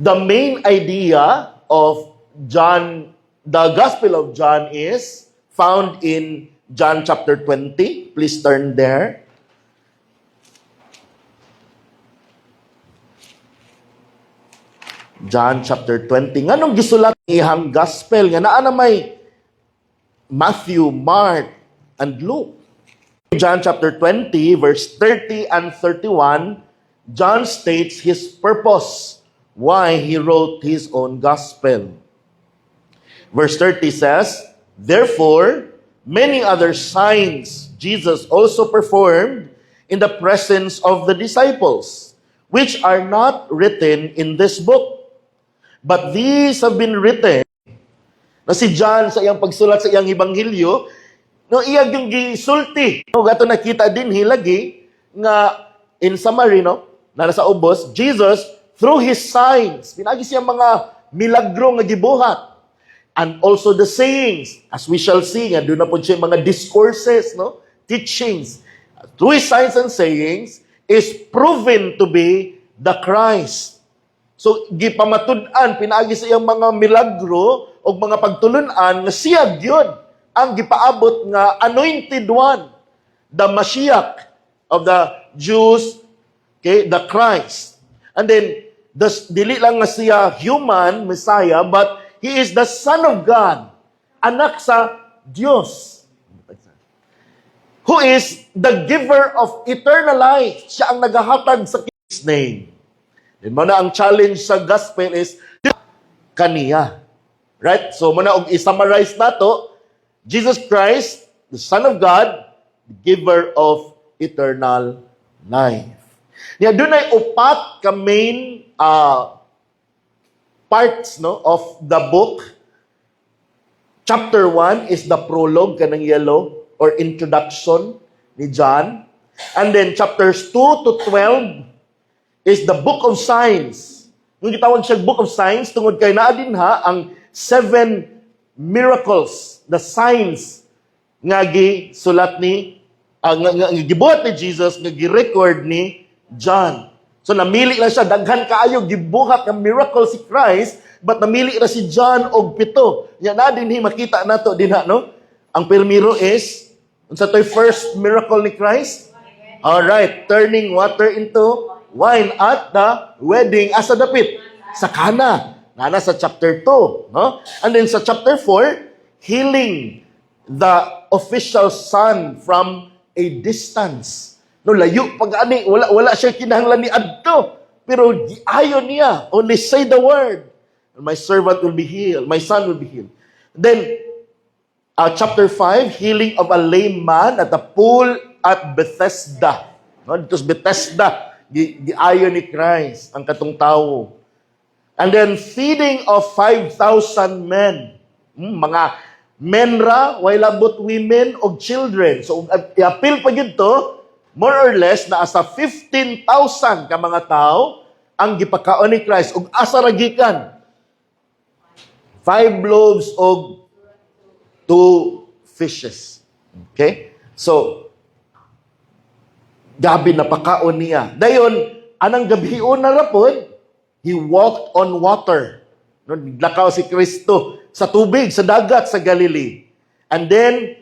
The main idea of John, the Gospel of John, is found in John chapter 20. Please turn there. John chapter 20. Nganong gisulat ihang gospel nga naa na may Matthew, Mark, and Luke. John chapter 20, verse 30 and 31, John states his purpose, why he wrote his own gospel. Verse 30 says, "Therefore, many other signs Jesus also performed in the presence of the disciples, which are not written in this book. But these have been written," na si John sa iyang pagsulat sa iyang ebanghelyo, no iyang yung gisulti. No gato nakita din hilagi nga in summary no, na nasa ubos, Jesus through his signs, pinagi siya mga milagro nga gibuhat. And also the sayings, as we shall see, nga doon na po siya mga discourses, no? Teachings. Through his signs and sayings is proven to be the Christ. So, gipamatud-an, pinagi sa iyang mga milagro o mga pagtulunan nga siya yun ang gipaabot nga anointed one, the Mashiach of the Jews, okay, the Christ. And then, dili lang nga siya human, Messiah, but he is the Son of God, anak sa Diyos, who is the giver of eternal life. Siya ang naghahatag sa His name. Then muna ang challenge sa gospel is kaniya. Right? So muna og i-summarize nato, Jesus Christ, the Son of God, the giver of eternal life. Niya dunay upat ka main parts no of the book. Chapter 1 is the prologue kanang yellow or introduction ni John. And then chapters 2 to 12 is the book of signs. Yung gitawag siya book of signs tungod kay naa din ha ang 7 miracles, the signs nga gisulat ni nga gibuhat ni Jesus, nga gi-record ni John. So namili lang siya, daghan kaayo gibuhat nga miracle si Christ, but namili ra si John og 7. Nya na dinhi makita nato dinha no. Ang primero is unsa toy first miracle ni Christ? All right, turning water into wine at the wedding asa dapit sa Cana. Nana sa chapter 2, no? And then sa chapter 4, healing the official son from a distance. No, layo pag-ani, wala siya kinahanglan ni adto. Pero ayon niya, only say the word, and my servant will be healed, my son will be healed. Then, chapter 5, healing of a lame man at the pool at Bethesda. No, dito sa Bethesda, ayon ni Christ, ang katong tao. And then, feeding of 5,000 men. Mga men ra, while about women o children. So, i-appeal pa yun to, more or less, na asa 15,000 ka mga tao ang gipakaon ni Christ. Ug asa ragikan? 5 loaves o 2 fishes. Okay? So, gabi na pakaon niya. Dayon, anang gabion na rapod, he walked on water. No, naglakaw si Kristo sa tubig, sa dagat, sa Galilee. And then,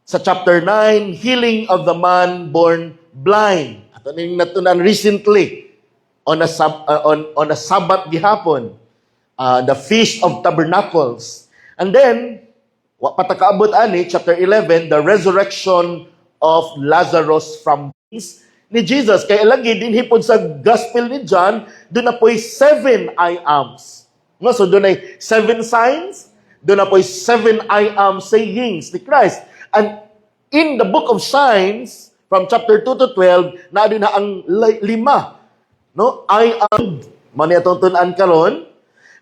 sa chapter 9, healing of the man born blind. Ato ning natunan recently on a Sabbath gihapon, the Feast of Tabernacles. And then, patakaabot ani chapter 11, the resurrection of Lazarus from ni Jesus. Kaya lagi din hipod sa gospel ni John, doon na po'y 7 I ams. No, so doon ay 7 signs, doon na po'y 7 I am sayings ni Christ. And in the book of signs, from chapter 2 to 12, na din na ang 5. No? I am, mani atong tunan karon.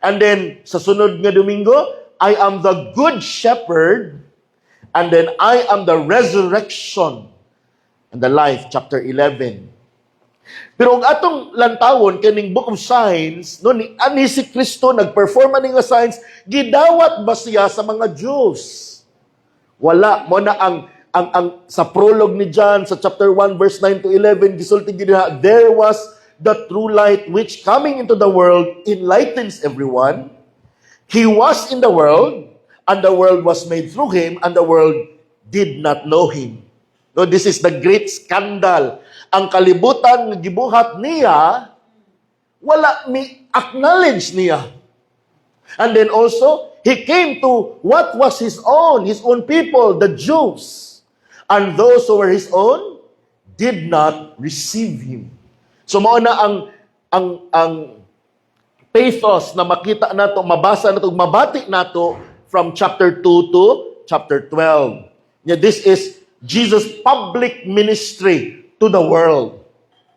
And then, sa sunod nga Domingo, I am the good shepherd. And then, I am the resurrection and the life, chapter 11. Pero ang atong lantawon, kaning book of signs, no, ani si Kristo, nag-perform ani nga signs, gidawat ba siya sa mga Jews? Wala. Mo na ang sa prologue ni John, sa chapter 1, verse 9 to 11, gisulti gina, there was the true light which coming into the world enlightens everyone. He was in the world, and the world was made through him, and the world did not know him. No, this is the great scandal. Ang kalibutan nga gibuhat niya, wala mi acknowledge niya. And then also, he came to what was his own people, the Jews. And those who were his own did not receive him. So mao na ang pathos na makita nato, mabasa nato, mabati nato from chapter 2 to chapter 12. Yeah, this is Jesus' public ministry to the world.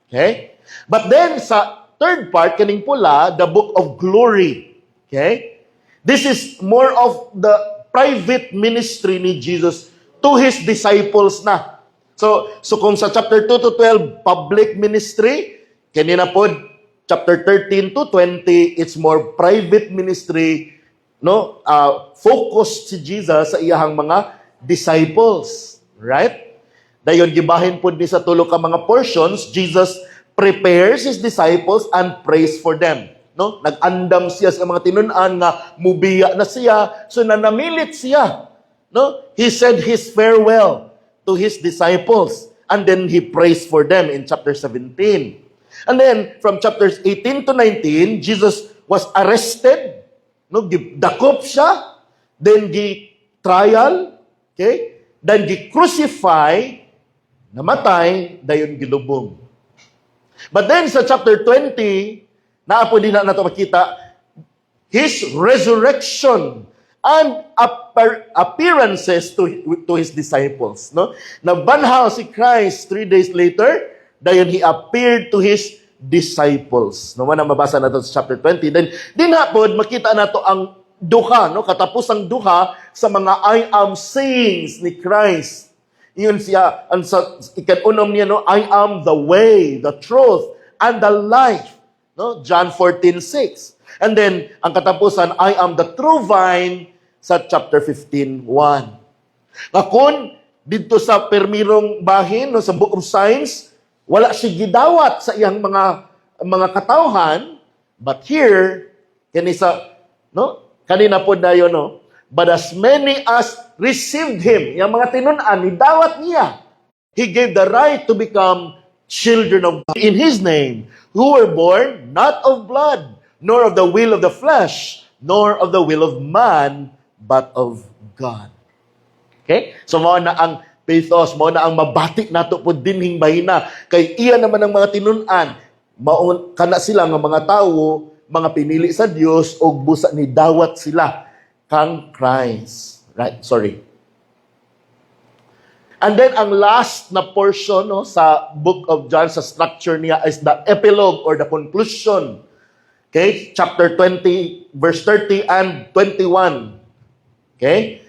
Okay? But then sa third part, kaning pula, the book of glory. Okay? This is more of the private ministry ni Jesus to his disciples na. So kung sa chapter 2 to 12, public ministry, kanina po, chapter 13 to 20, it's more private ministry, no? Focused si Jesus sa iyahang mga disciples. Right? Dayon gibahin po ni sa tulo ka mga portions, Jesus prepares his disciples and prays for them. No? Nag-andam siya sa mga tinun-an nga mubiya na siya, so nanamilit siya. No? He said his farewell to his disciples, and then he prays for them in chapter 17. And then from chapters 18 to 19, Jesus was arrested, no? Dakop siya, then trial, okay? Then gi-crucify, namatay, dayon gilubong. But then sa chapter 20, naapo din na nato makita his resurrection and appearances to his disciples, no? Nabanhaw si Christ 3 days later, dayon he appeared to his disciples. No, man mabasa nato sa chapter 20. Then dinhapod makita nato ang duha, no, katapusang duha sa mga I am sayings ni Christ. Iyon siya, ang sa ikadunom niya, no, I am the way, the truth, and the life. No, John 14:6. And then, ang katapusan, I am the true vine sa chapter 15:1. Ngakon, dito sa permirong bahin, no, sa Book of Signs, wala siya gidawat sa iyang mga katawhan, but here, kanina po dayon, no? But as many as received him, yung mga tinun-an, idawat niya. He gave the right to become children of God in his name, who were born not of blood, nor of the will of the flesh, nor of the will of man, but of God. Okay? So, mao na ang pathos, mao na ang mabatik nato po dinhing bahina. Kay iya naman ang mga tinun-an, kana sila nga mga tawo, mga pinili sa Dios og busa ni dawat sila kang Christ. Right? Sorry. And then ang last na portion, no, sa book of John, sa structure niya is the epilogue or the conclusion. Okay? Chapter 20, verse 30 and 21. Okay?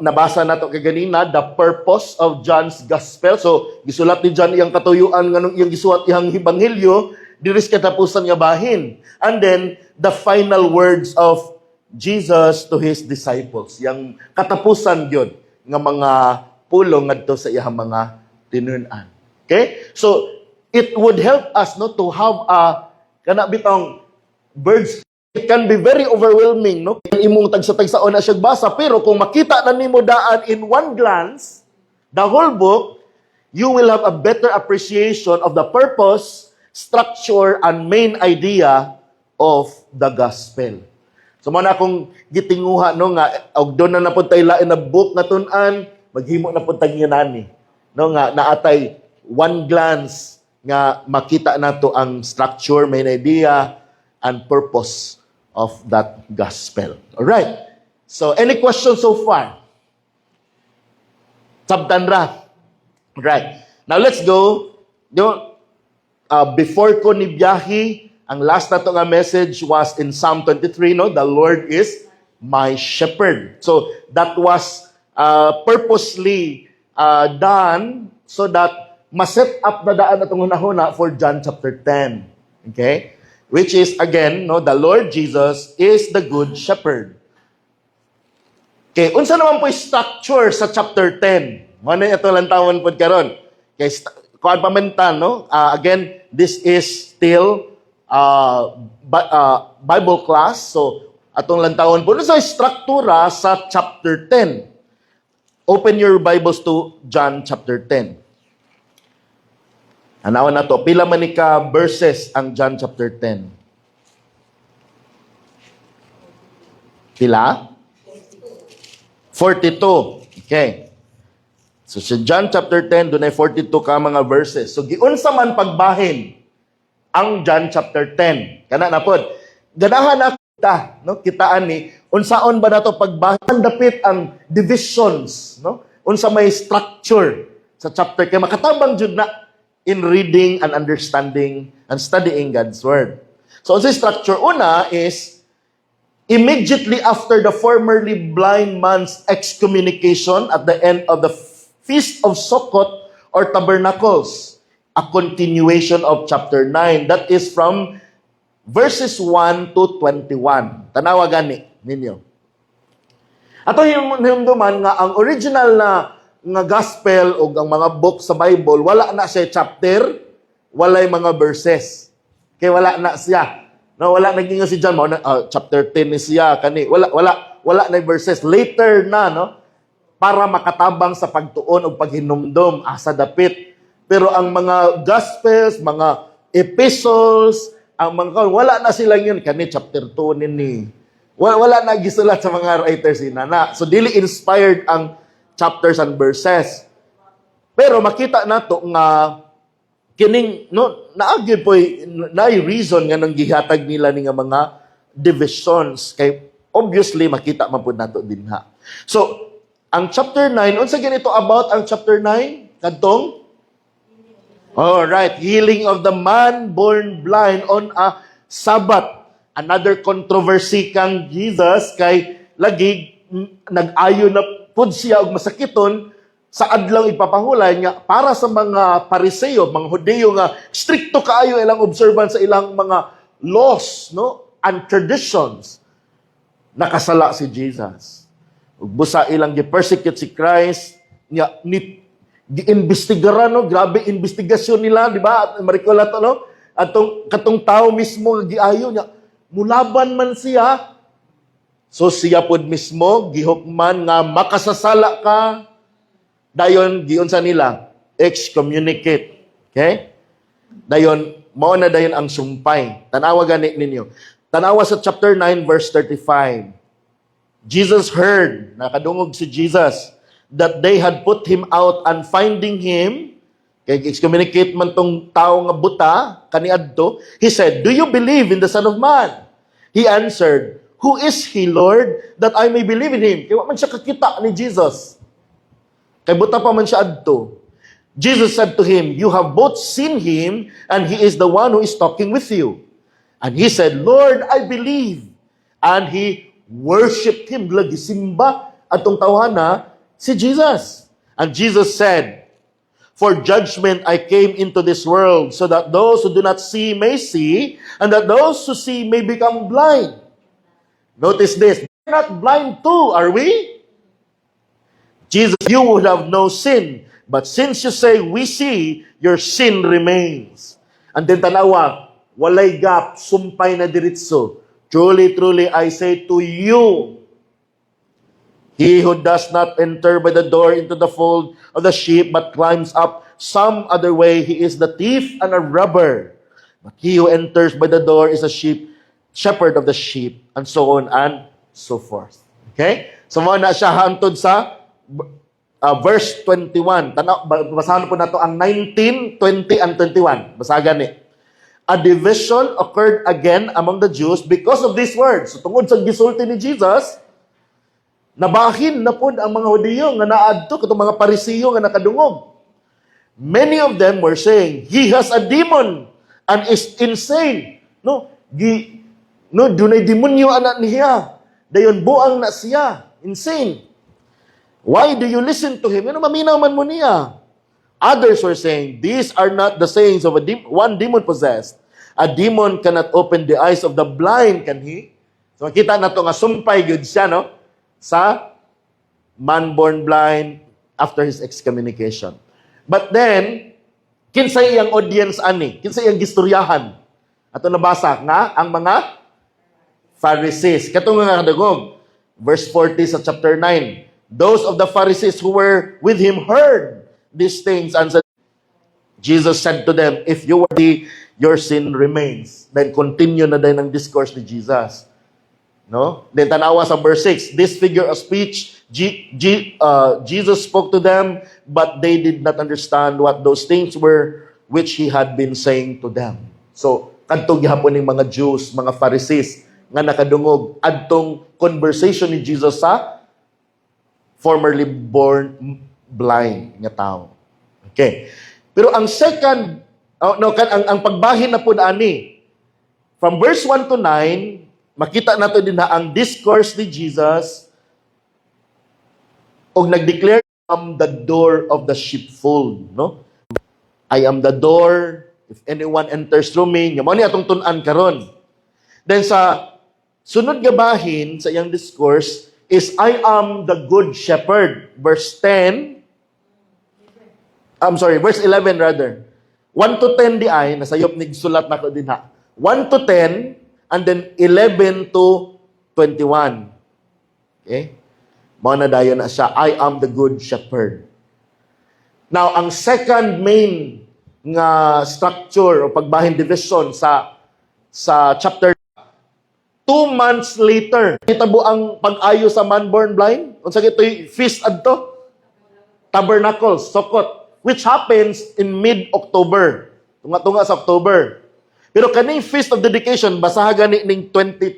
Nabasa nato kaganina the purpose of John's gospel. So gisulat ni John iyang katuyuan nganong iyang gisulat iyang ebanghelyo diris katapusan nga bahin. And then the final words of Jesus to his disciples, yang katapusan gyud nga mga pulong ngadto sa iyang mga tinun-an. Okay? So it would help us, no, to have a kana bitong birds. It can be very overwhelming, no? Imong tagsa-tagsaon na siya basa, pero kung makita na nimo daan in one glance, the whole book, you will have a better appreciation of the purpose, structure, and main idea of the gospel. So, man akong gitinguha, no, nga, og doon na napod tayo lain na book na tun-an, maghimo na po tagyanani. No, nga, naatay one glance, nga makita nato ang structure, main idea, and purpose of that gospel. All right. So, any questions so far? Sabtan ra. Right. Now, let's go. Before ko ni biyahe, ang last na to nga message was in Psalm 23, no? The Lord is my shepherd. So, that was purposely done so that ma-set up na daan na itong hunahuna for John chapter 10. Okay? Which is, again, no, the Lord Jesus is the good shepherd. Okay, unsa naman po structure sa chapter 10? Ano ito lang tawon po karon? Okay, kuan pamentan, no? Again, this is still Bible class. So, atong lantawon po sa struktura sa chapter 10. Open your Bibles to John chapter 10. Anawan na to. Pila man ni ka verses ang John chapter 10? Pila? 42. Okay. So sa John chapter 10, doon ay 42 ka mga verses. So giunsa man pagbahin ang John chapter 10. Kana na pod. Ganahan na kita, no? Kitaan ni unsaon ba nato pagbahin dapit ang divisions, no? Unsa may structure sa chapter kay makatabang jud na in reading and understanding and studying God's word. So unsay structure una is immediately after the formerly blind man's excommunication at the end of the Feast of Sukkot or Tabernacles, a continuation of chapter 9. That is from verses 1 to 21. Tanawa gani ninyo. Ato hinumduman nga ang original nga gospel o ang mga book sa Bible, wala na siya chapter, walay mga verses. Kaya wala na siya. No, wala naging si John, chapter 10 ni siya kani. Wala na verses. Later na, no? Para makatabang sa pagtuon o paghinumdom asa dapit. Pero ang mga gospels, mga epistles, ang mga wala na sila yun kani chapter 2 nini. Wala na gisulat sa mga writers inana. So dili inspired ang chapters and verses. Pero makita nato nga kining no naagid po naay reason nga nang gihatag nila ni nga mga divisions kay obviously makita man pud nato dinha. So ang chapter 9, unsa ganito about ang chapter 9? Kadtong? All right, healing of the man born blind on a Sabbath. Another controversy kang Jesus kay lagi nag-ayo na pud siya og masakiton sa adlaw ipapahulay nga para sa mga Pariseo, mga Hudiyo nga stricto kaayo ilang observance sa ilang mga laws, no, and traditions. Nakasala si Jesus. Busa ilang gi-persecute si Christ, niya gi-imbestigaran, no? Grabe investigasyon nila, di ba? Marikula to, no? Atong katong tao mismo nga giayo niya, mulaban man siya. So siya pod mismo gihukman nga makasasala ka. Dayon giunsa nila? Excommunicate. Okay? Dayon mao na dayon ang sumpay. Tanawa gani ninyo. Tanawa sa chapter 9 verse 35. Jesus heard, nakadungog si Jesus, that they had put him out and finding him, kay excommunicate man tong tao nga buta, kaniadto, he said, "Do you believe in the Son of Man?" He answered, "Who is he, Lord, that I may believe in him?" Kaya man siya kakita ni Jesus. Kay buta pa man siya adto. Jesus said to him, "You have both seen him, and he is the one who is talking with you." And he said, "Lord, I believe." And he worshipped him. Lagi simba atong tawhana si Jesus. And Jesus said, "For judgment I came into this world, so that those who do not see may see, and that those who see may become blind." Notice this. We're not blind too, are we? Jesus, you would have no sin. But since you say we see, your sin remains. And then tanawa, walay gap, sumpay na diritso. Truly, truly, I say to you, he who does not enter by the door into the fold of the sheep, but climbs up some other way, he is the thief and a robber. But he who enters by the door is a shepherd of the sheep, and so on and so forth. Okay? So, mo na siya hantod sa verse 21. Basahan po na to ang 19, 20, and 21. Basagan ni. A division occurred again among the Jews because of these words. So, tungod sa gisulti ni Jesus, nabahin na po ang mga Hudiyo nga naadto katong mga Parisiyo nga nakadungog. Many of them were saying, "He has a demon and is insane." No, dunay demonyo anak niya. Dayon buang na siya, insane. Why do you listen to him? Ano maminaw man mo niya? Others were saying, "These are not the sayings of one demon-possessed. A demon cannot open the eyes of the blind, can he?" So, makita na ito nga sumpay yun siya, no? Sa man born blind after his excommunication. But then, Kinsay iyang audience ani? Kinsay iyang gistoryahan? Ato nabasa nga ang mga Pharisees. Katong nga kadagom, verse 40 sa chapter 9. Those of the Pharisees who were with him heard these things and said, Jesus said to them, if you were worthy, your sin remains. Then continue na din ang discourse ni Jesus. No? Then tanawa sa verse 6, this figure of speech, Jesus spoke to them, but they did not understand what those things were which he had been saying to them. So, kadtong gihapon ng mga Jews, mga Pharisees, nga nakadungog, adtong conversation ni Jesus sa formerly born blind nga tao. Okay. Pero ang second, ang pagbahin na po ani, from verse 1 to 9, makita nato din na ang discourse ni Jesus og nag-declare, I am the door of the sheepfold, no? I am the door, if anyone enters through me, nga mao ni atong tun-an karon. Then sa sunod nga bahin sa iyang discourse is I am the good shepherd, verse 10. Verse 11 rather. 1 to 10 di ay nasayop nig sulat nako dinha. 1 to 10 and then 11 to 21. Okay? Mao na dayon na siya, I am the good shepherd. Now, ang second main nga structure o pagbahin division sa chapter 2 months later, kitabo ang pag-ayo sa man born blind. Unsa gitoy feast adto? Tabernacles, Sukkot, which happens in mid-October. Tunga-tunga sa October. Pero kaning Feast of Dedication, basahan gani ning 22.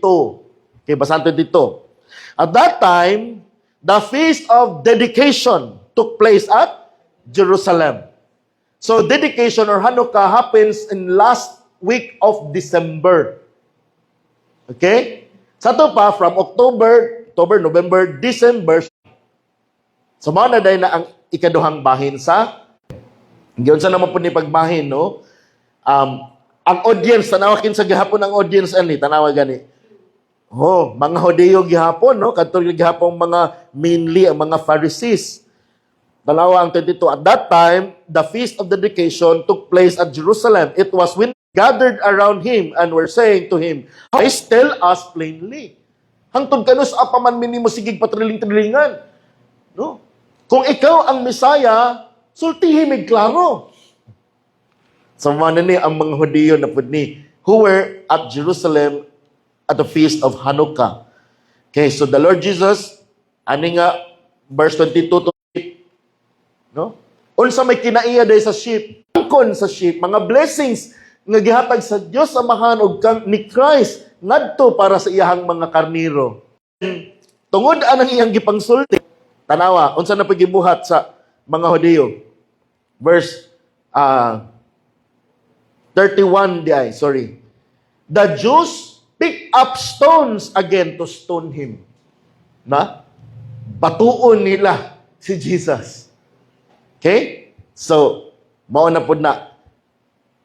Okay, basahan 22. At that time, the Feast of Dedication took place at Jerusalem. So, dedication or Hanukkah happens in last week of December. Okay? Sa to pa, from October, November, December. So, mao na dahil na ang ikaduhang bahin sa giyon sa naman po ni pagbahin, no? Ang audience, tanawakin sa gihapon ang audience ani, tanawa gani. Mga Hodeo gihapon, no? Kadtong gihapon mga mainly ang mga Pharisees. Dalawa ang 22. At that time, the Feast of Dedication took place at Jerusalem. It was when gathered around him and were saying to him, Christ, tell us plainly. Hangtod kanus apaman minimo sigig patriling-trilingan. No? Kung ikaw ang Messiah, sultihi mig klaro. So man ni ang mga Hodeo na pud ni who were at Jerusalem at the feast of Hanukkah. Okay, so the Lord Jesus, ani nga verse 22 to no? Unsa may kinaiya day sa sheep? Angkon sa sheep, mga blessings nga gihatag sa Dios Amahan og ni Christ ngadto para sa iyahang mga karniro. Tungod anang iyang gipangsulti. Tanawa, unsa na pagibuhat sa mga Hodeo? Verse 31 di ay, sorry. The Jews pick up stones again to stone him. Na? Batuon nila si Jesus. Okay? So, mao na pud na.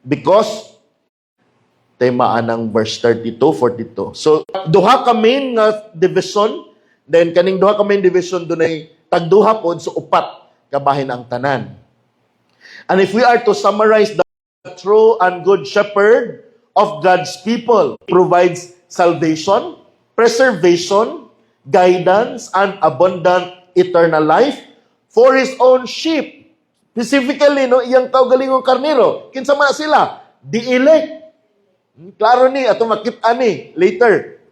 Because, temaan ng verse 32, 42. So, duha ka main nga division, then kaning duha ka main division dunay tagduha pod so upat kabahin ang tanan. And if we are to summarize the true and good shepherd of God's people, provides salvation, preservation, guidance, and abundant eternal life for His own sheep. Specifically, no, iyang kaugalingong karnero. Kinsa man sila? The elect. Klaro ni, ato makita ni later.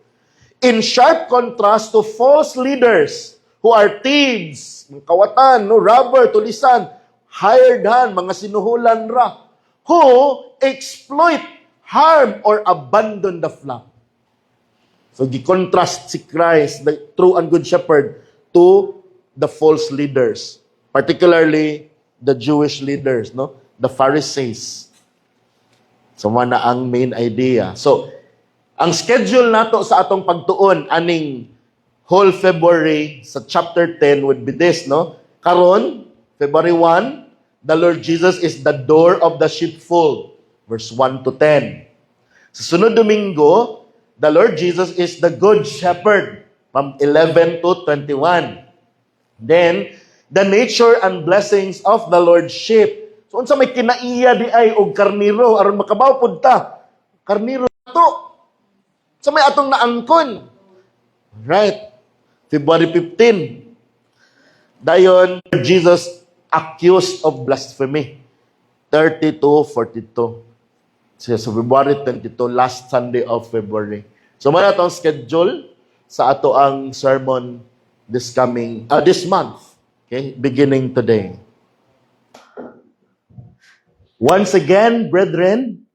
In sharp contrast to false leaders who are thieves, kawatan, no, robber, tulisan, hired hand, mga sinuhulan ra, who exploit, harm, or abandon the flock. So, gi-contrast si Christ, the true and good shepherd, to the false leaders. Particularly, the Jewish leaders, no? The Pharisees. So, na ang main idea. So, ang schedule nato sa atong pagtuon, aning whole February, sa chapter 10 would be this, no? Karon, February 1, the Lord Jesus is the door of the sheepfold. Verse 1 to 10. Sa sunod Domingo, the Lord Jesus is the good shepherd. From 11 to 21. Then, the nature and blessings of the Lord's sheep. So, Unsa may kinaiya di ay og karniro aron makabaw pud ta. Karniro to. Sa may atong naangkon. Right. February 15. Dayon Jesus accused of blasphemy. 30 to 42. So February 22, last Sunday of February. So muna itong schedule sa ato ang sermon this month. Okay, beginning today. Once again, brethren,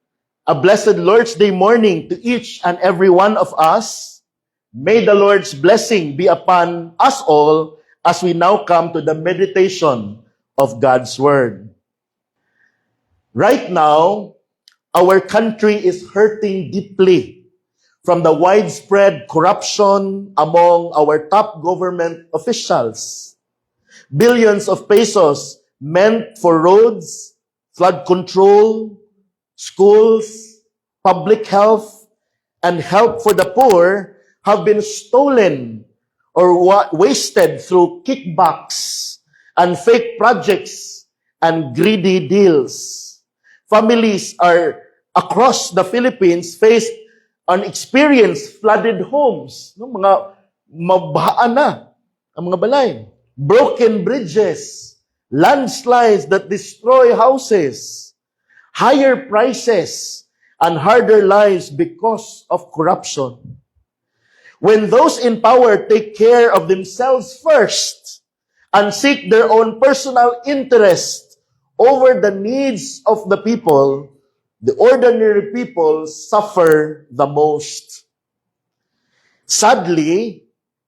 a blessed Lord's Day morning to each and every one of us. May the Lord's blessing be upon us all as we now come to the meditation of God's Word. Right now, our country is hurting deeply from the widespread corruption among our top government officials. Billions of pesos meant for roads, flood control, schools, public health, and help for the poor have been stolen or wasted through kickbacks and fake projects and greedy deals. Families across the Philippines face and experience flooded homes. No? Mga mabahaan na ang mga balay. Broken bridges, landslides that destroy houses, higher prices, and harder lives because of corruption. When those in power take care of themselves first and seek their own personal interest over the needs of the people, the ordinary people suffer the most. Sadly,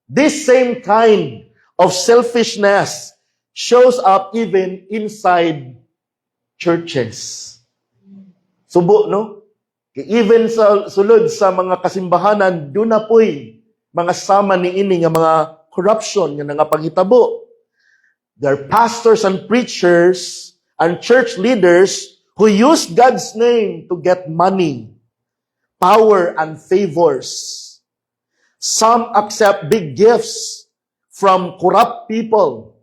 this same kind of selfishness shows up even inside churches. Subo, no? Even sa sulod sa mga kasimbahanan, doon na po'y mga sama ni ini nga mga corruption nga nangapangitabo. There are pastors and preachers and church leaders who use God's name to get money, power, and favors. Some accept big gifts from corrupt people,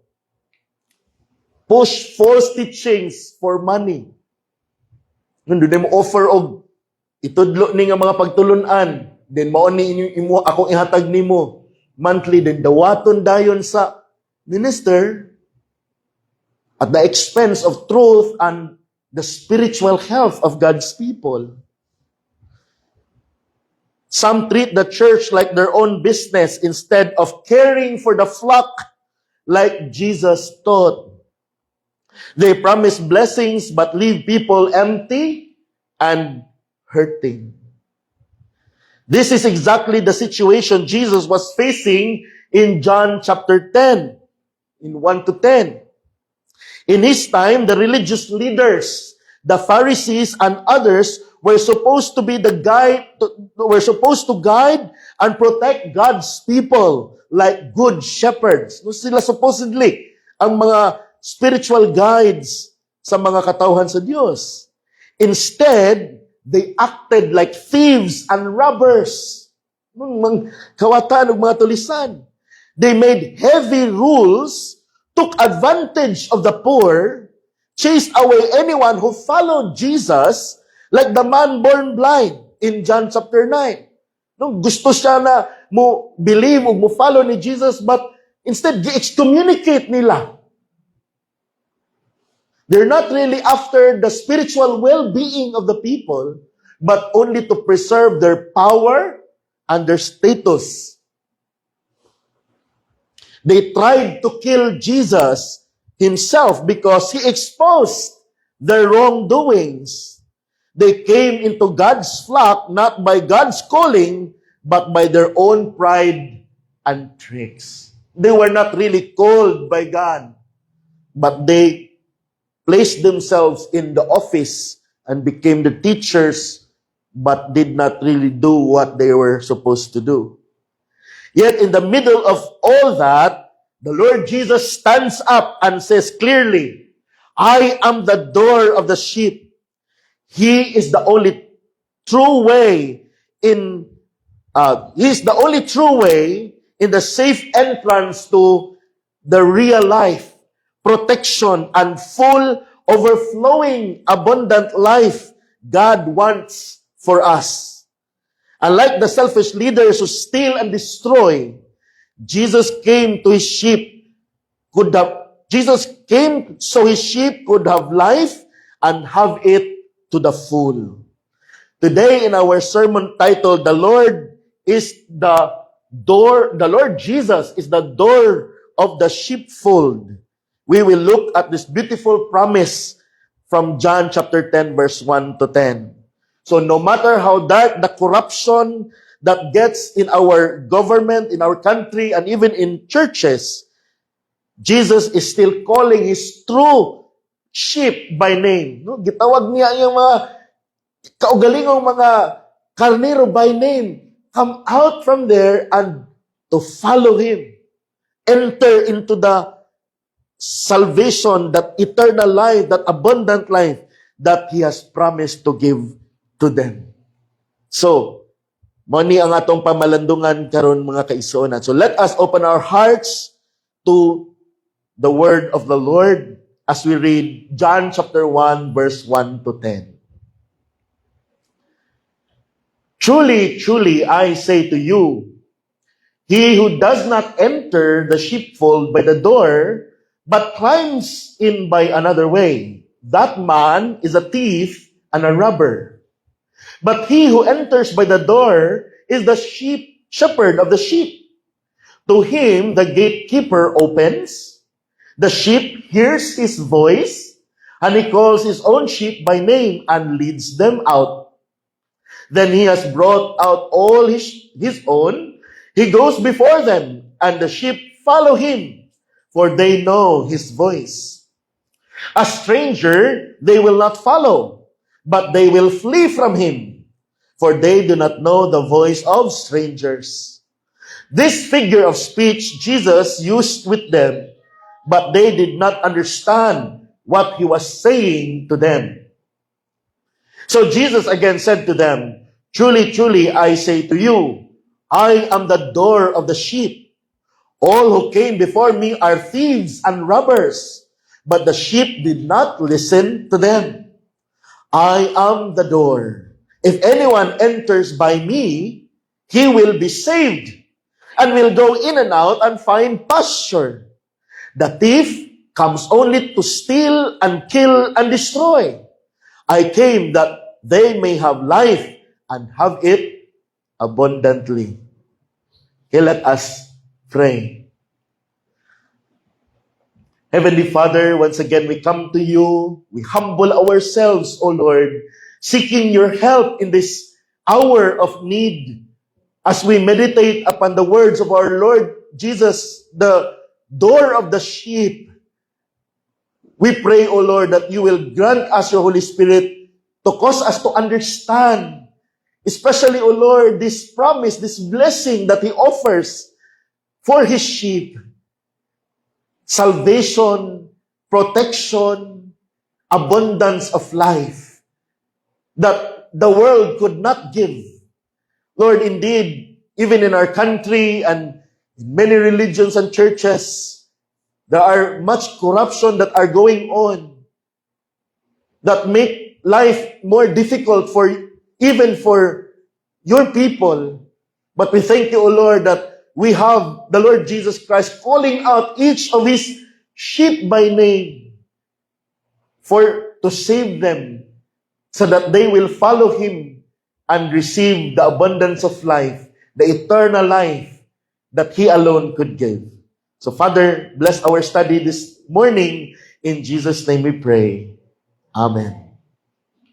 push false teachings for money. Doon mo offer og itudlo ni nga mga pagtulunan, then mao ni imo akong ihatag nimo monthly, then dawaton dayon sa minister at the expense of truth and the spiritual health of God's people. Some treat the church like their own business instead of caring for the flock like Jesus taught. They promise blessings but leave people empty and hurting. This is exactly the situation Jesus was facing in John chapter 10, in 1 to 10. In his time, the religious leaders, the Pharisees and others were supposed to guide and protect God's people like good shepherds. No, sila supposedly ang mga spiritual guides sa mga katawhan sa Diyos. Instead, they acted like thieves and robbers. Mga kawatan ug mga tulisan. They made heavy rules, took advantage of the poor, chased away anyone who followed Jesus, like the man born blind in John chapter 9. No, gusto siya na mo believe o mo follow ni Jesus, but instead, gi-excommunicate nila. They're not really after the spiritual well-being of the people, but only to preserve their power and their status. They tried to kill Jesus himself because he exposed their wrongdoings. They came into God's flock not by God's calling, but by their own pride and tricks. They were not really called by God, but they placed themselves in the office and became the teachers, but did not really do what they were supposed to do. Yet in the middle of all that, the Lord Jesus stands up and says clearly, I am the door of the sheep. He is the only true way in the safe entrance to the real life, protection, and full overflowing, abundant life God wants for us. Unlike the selfish leaders who steal and destroy, Jesus came to his sheep Jesus came so his sheep could have life and have it to the full. Today in our sermon titled, The Lord is the door, the Lord Jesus is the door of the sheepfold. We will look at this beautiful promise from John chapter 10 verse 1 to 10. So no matter how dark the corruption that gets in our government, in our country, and even in churches, Jesus is still calling his true sheep by name. No? Gitawag niya yung mga kaugalingong mga karnero by name. Come out from there and to follow him. Enter into the salvation, that eternal life, that abundant life that he has promised to give to them. So, mani ang atong pamalandungan karon mga kaigsuonan. So let us open our hearts to the word of the Lord as we read John chapter 1 verse 1 to 10. Truly, truly, I say to you, he who does not enter the sheepfold by the door, but climbs in by another way, that man is a thief and a robber. But he who enters by the door is the shepherd of the sheep. To him the gatekeeper opens, the sheep hears his voice, and he calls his own sheep by name and leads them out. Then he has brought out all his own. He goes before them, and the sheep follow him, for they know his voice. A stranger they will not follow, but they will flee from him, for they do not know the voice of strangers. This figure of speech Jesus used with them, but they did not understand what he was saying to them. So Jesus again said to them, Truly, truly, I say to you, I am the door of the sheep. All who came before me are thieves and robbers, but the sheep did not listen to them. I am the door. If anyone enters by me, he will be saved, and will go in and out and find pasture. The thief comes only to steal and kill and destroy. I came that they may have life and have it abundantly. Okay, let us pray. Heavenly Father, once again we come to you. We humble ourselves, O Lord, seeking your help in this hour of need as we meditate upon the words of our Lord Jesus, the door of the sheep. We pray, O Lord, that you will grant us your Holy Spirit to cause us to understand, especially, O Lord, this promise, this blessing that he offers for his sheep. Salvation, protection, abundance of life that the world could not give. Lord, indeed, even in our country and in many religions and churches, there are much corruption that are going on that make life more difficult even for your people. But we thank you, O Lord, that we have the Lord Jesus Christ calling out each of his sheep by name to save them so that they will follow him and receive the abundance of life, the eternal life that he alone could give. So Father, bless our study this morning. In Jesus' name we pray. Amen.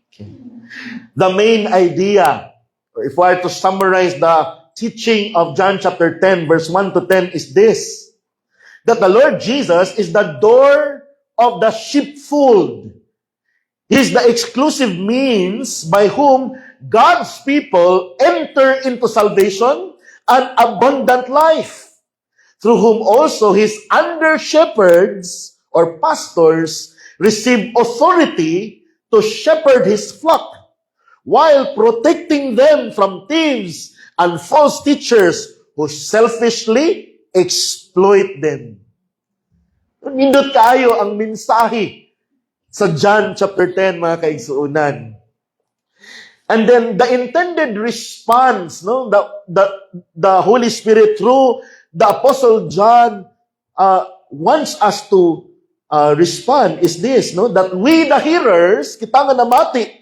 Okay. The main idea, or if I were to summarize the teaching of John chapter 10, verse 1 to 10 is this, that the Lord Jesus is the door of the sheepfold. He is the exclusive means by whom God's people enter into salvation and abundant life, through whom also his under-shepherds or pastors receive authority to shepherd his flock, while protecting them from thieves and false teachers who selfishly exploit them. Nindot kayo ang mensahe sa John chapter 10, mga kaigsuunan. And then the intended response, no, the Holy Spirit through the Apostle John wants us to respond is this, no, that we the hearers, kita nga namati,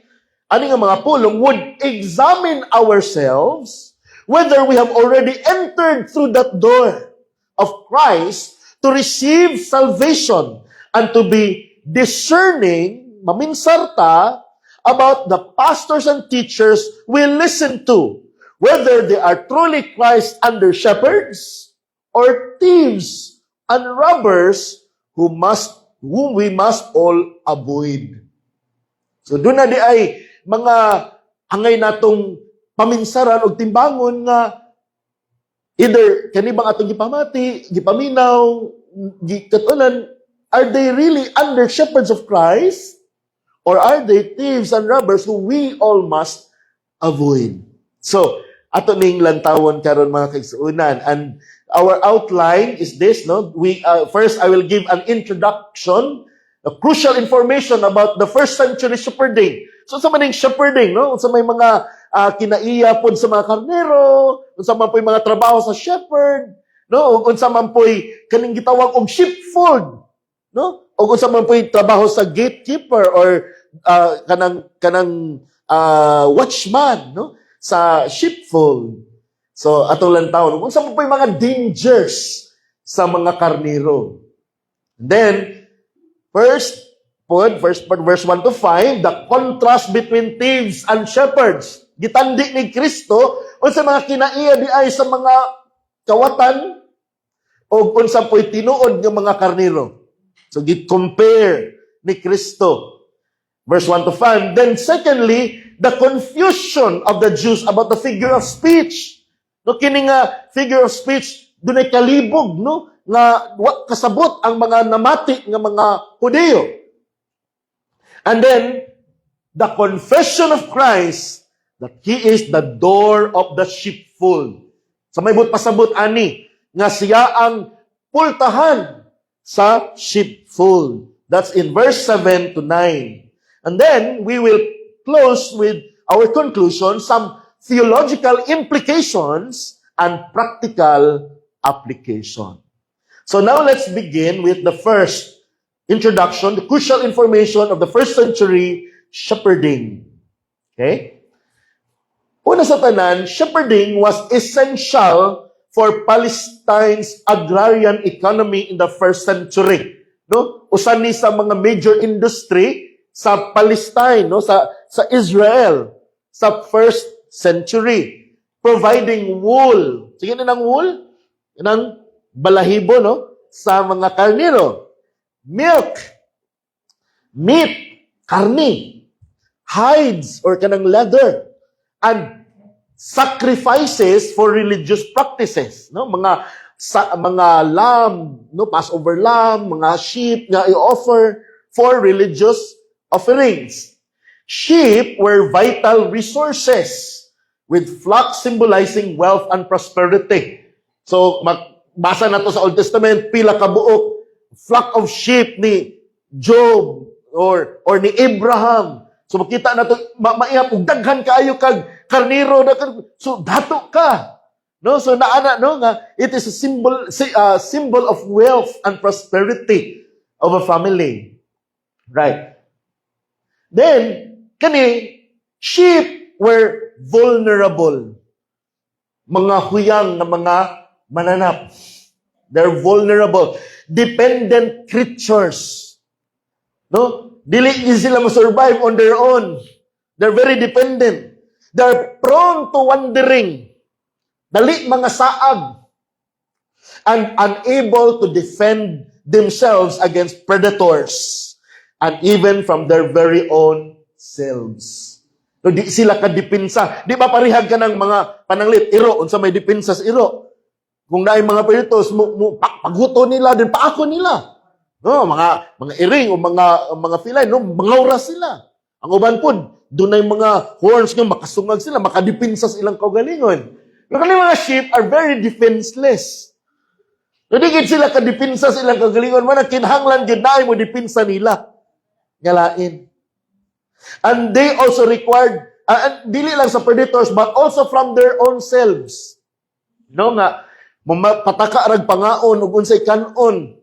ani nga mga pulong, would examine ourselves whether we have already entered through that door of Christ to receive salvation and to be discerning, maminsarta, about the pastors and teachers we listen to, whether they are truly Christ under shepherds or thieves and robbers whom we must all avoid. So doon na di ay mga hangay natong paminsaran o timbangon nga either kani bang atong gipamati, gipaminaw, gikatulan, are they really under shepherds of Christ? Or are they thieves and robbers who we all must avoid? So, ato ning lantawon karon mga kaigsuunan. And our outline is this, no? First, I will give an introduction, a crucial information about the first century shepherding. So, sa maning shepherding, no? Sa may mga kinaiya pod sa mga karnero, unsa man po'y mga trabaho sa shepherd, no? Unsa man po'y kaning gitawag og sheepfold, no? O unsa man po'y trabaho sa gatekeeper or kanang watchman, no, sa sheepfold. So atong lantawon kung sa po yung mga dangers sa mga karnero. Then first part, verse 1 to 5, the contrast between thieves and shepherds. Gitandi ni Kristo unsa mga kinaiya di ay sa mga kawatan o unsa po'y tinuod ng mga karnero. So git-compare ni Kristo. Verse 1 to 5. Then secondly, the confusion of the Jews about the figure of speech. No, kini nga figure of speech, dunay kalibog, no, nga wa kasabot ang mga namati nga mga Hudyo. And then the confession of Christ that He is the door of the sheepfold. Sa may pasabot ani nga siya ang pultahan sa sheepfold. That's in verse 7 to 9. And then, we will close with our conclusion, some theological implications and practical application. So now let's begin with the first introduction, the crucial information of the first century shepherding. Okay? Una sa tanan, shepherding was essential for Palestine's agrarian economy in the first century. No? Usan ni sa mga major industry sa Palestine, no, sa Israel sa first century, providing wool. Sige na ng wool, ng balahibo, no, sa mga karnero, milk, meat, karni, hides or kanang leather, and sacrifices for religious practices, no, mga lamb, no, Passover lamb, mga sheep nga i-offer for religious offerings. Sheep were vital resources, with flocks symbolizing wealth and prosperity. So, basa na to sa Old Testament, pila ka buok, flock of sheep ni Job or ni Abraham. So, makita na to, maihap, daghan kaayo kag karnero, so dato ka. No, so naana, no, nga it is a symbol of wealth and prosperity of a family. Right. Then, sheep were vulnerable. Mga huyang na mga mananap. They're vulnerable. Dependent creatures. No? Dili sila ma-survive on their own. They're very dependent. They're prone to wandering. Dali mga saag. And unable to defend themselves against predators. And even from their very own selves. So, di sila kadipinsa. Di ba parihag ka ng mga pananglit, iro, unsa may dipinsa sa iro. Kung naay mga peritos, paghuto nila, din paako nila. No, mga iring o mga feline, no, mangawra sila. Ang uban po, doon ay mga horns nga makasungag sila, makadipinsa sa ilang kaugalingon. Pero mga sheep are very defenseless. So, di sila kadipinsa sa ilang kaugalingon, man, kinahanglan, ginaay mo dipinsa nila. nga lain. And they also required, and dili lang sa predators, but also from their own selves. No nga, pataka rag pangaon, ug unsay kanon,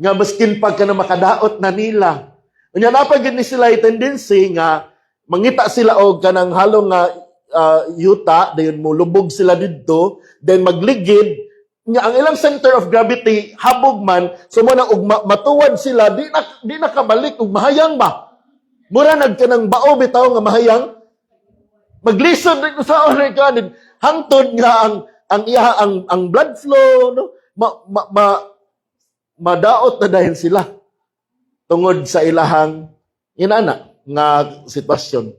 nga maskin pag ka na makadaot na nila. Unya napagid ni sila tendency nga, mangita sila og kanang halong nga yuta, dayon mo lubog sila didto, then magligid, nga ang ilang center of gravity habog man, so mo nang matuwad sila, di na kabalik ug mahayang ba. Mura nagkanang bao bitaw nga mahayang maglisod dito sa oray kanin hangtod nga ang blood flow no madaot na dahil sila tungod sa ilahang inana nga sitwasyon.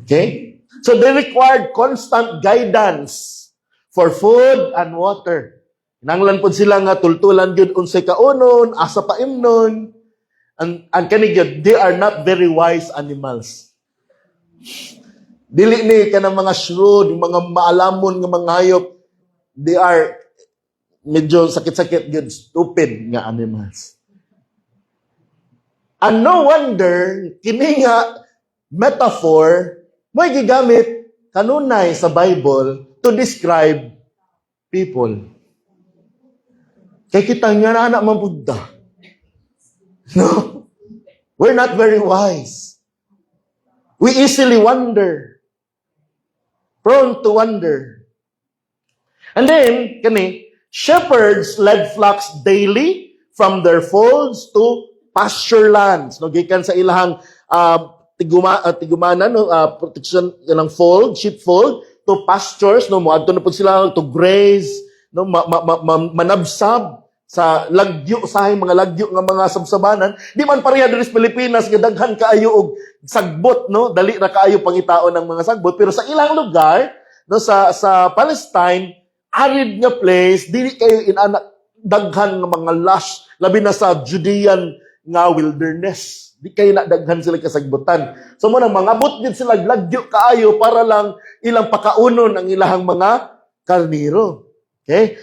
Okay? So they required constant guidance for food and water. Nanglan pod sila nga tultulan gyud unsay kaunon, asa paimnon. And kanigid, they are not very wise animals. Dili ni kanang mga shrewd, mga maalamon nga mga hayop, they are medyo sakit-sakit gyud, stupid nga animals. And no wonder kini nga metaphor mo'y gigamit kanunay sa Bible to describe people. Kay kita nga na anak man Buddha. No, we're not very wise. We easily wonder. Prone to wonder. And then, shepherds led flocks daily from their folds to pasture lands. No, gikan sa ilahang tigumanan, protection ilang fold, sheepfold, to pastures, no, moadto na po sila to graze, no, manabsab sa lagyo mga lagyo nga mga sabsabanan, di man pareha diri sa Pilipinas nga daghan kaayo og sagbot, no, dali ra kaayo pangitaon ng mga sagbot, pero sa ilang lugar, no, sa Palestine, arid nga place, dili kayo inanak daghan nga mga lush, labi na sa Judean nga wilderness. Di kayo na daghan sila kasagbutan. So mo nang mangabot gid sila lagyo kaayo para lang ilang pakaunon ang ilahang mga karniro. Okay?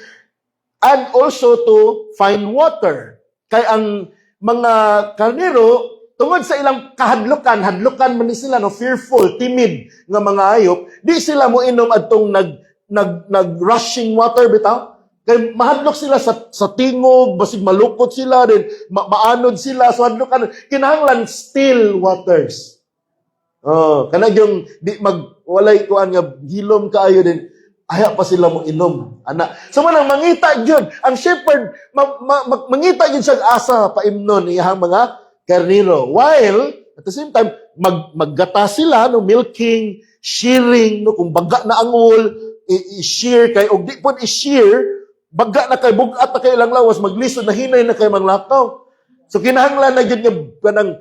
And also to find water. Kay ang mga karnero, tungod sa ilang hadlukan man ni sila, no, fearful, timid nga mga hayop, di sila mo inom adtong nag-rushing water bitaw. Kay mahadlok sila sa tingog, basig malukot sila, din maanod sila, so hadlokan, kinahanglan still waters. Kanang yung di walay kuan nga hilom kaayo din, aya pa sila mo inom. Ana. So manang mangita gyud ang shepherd mangita gyud sa asa paimnon iyang mga karniro. While at the same time maggata sila no, milking, shearing no, kung baga na ang wool i-shear kay og di pud i-shear baga na kay bugat na kay ilang lawas maglisod na hinay na kay manglakaw. So kinahanglan na gyud nga kanang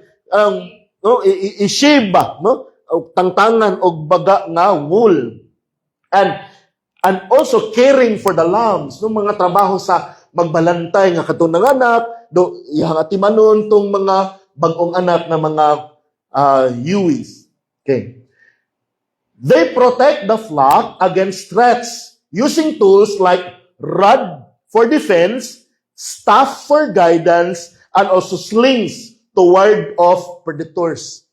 no i-shave ba no tangtangan og baga nga wool. And also caring for the lambs, no, mga trabaho sa magbalantay nga katong anak, do iyang atimanon tong mga bag-ong anak na mga yuwis. Okay. They protect the flock against threats using tools like rod for defense, staff for guidance, and also slings to ward off predators.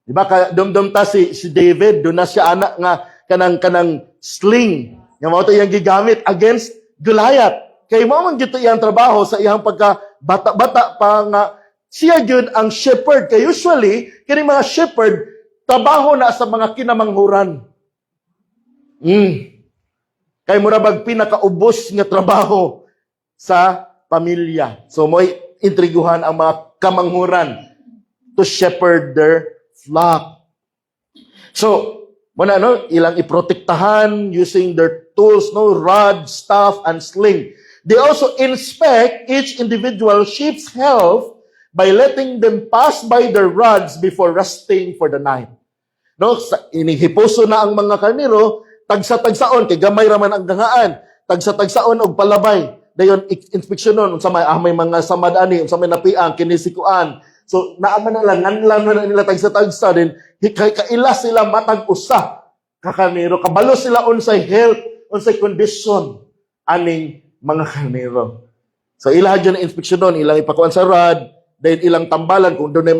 Diba ka dumdum ta si David, do na siya anak nga kanang sling. Nga mao to iyang gigamit against Goliath. Kay mao man gyud iyang trabaho sa iyang pagka bata-bata pa nga siya gyud ang shepherd. Kay usually kini mga shepherd trabaho na sa mga kinamanghuran. Kay murabag pinakaubos nga trabaho sa pamilya. So mo'y intriguhan ang mga kamanghuran to shepherd their flock. So muna ilang iprotektahan using their tools, no, rod, staff, and sling. They also inspect each individual sheep's health by letting them pass by their rods before resting for the night. No, inihipuso na ang mga karniro, tagsa-tagsaon, kay gamay raman ang gangaan, tagsa-tagsaon og palabay. Dayon inspeksyonon unsa may mga samad ani, unsa may napiang kinisikuan. So naaman na lang nanlan na nila tagsa-tagsa din kaila sila matag usa ka karnero, kabalo sila unsay health, unsay condition aning mga karnero. So ilang dyan na inspeksyonon, ilang ipakuan sa rod, Dahil ilang tambalan, kung doon ay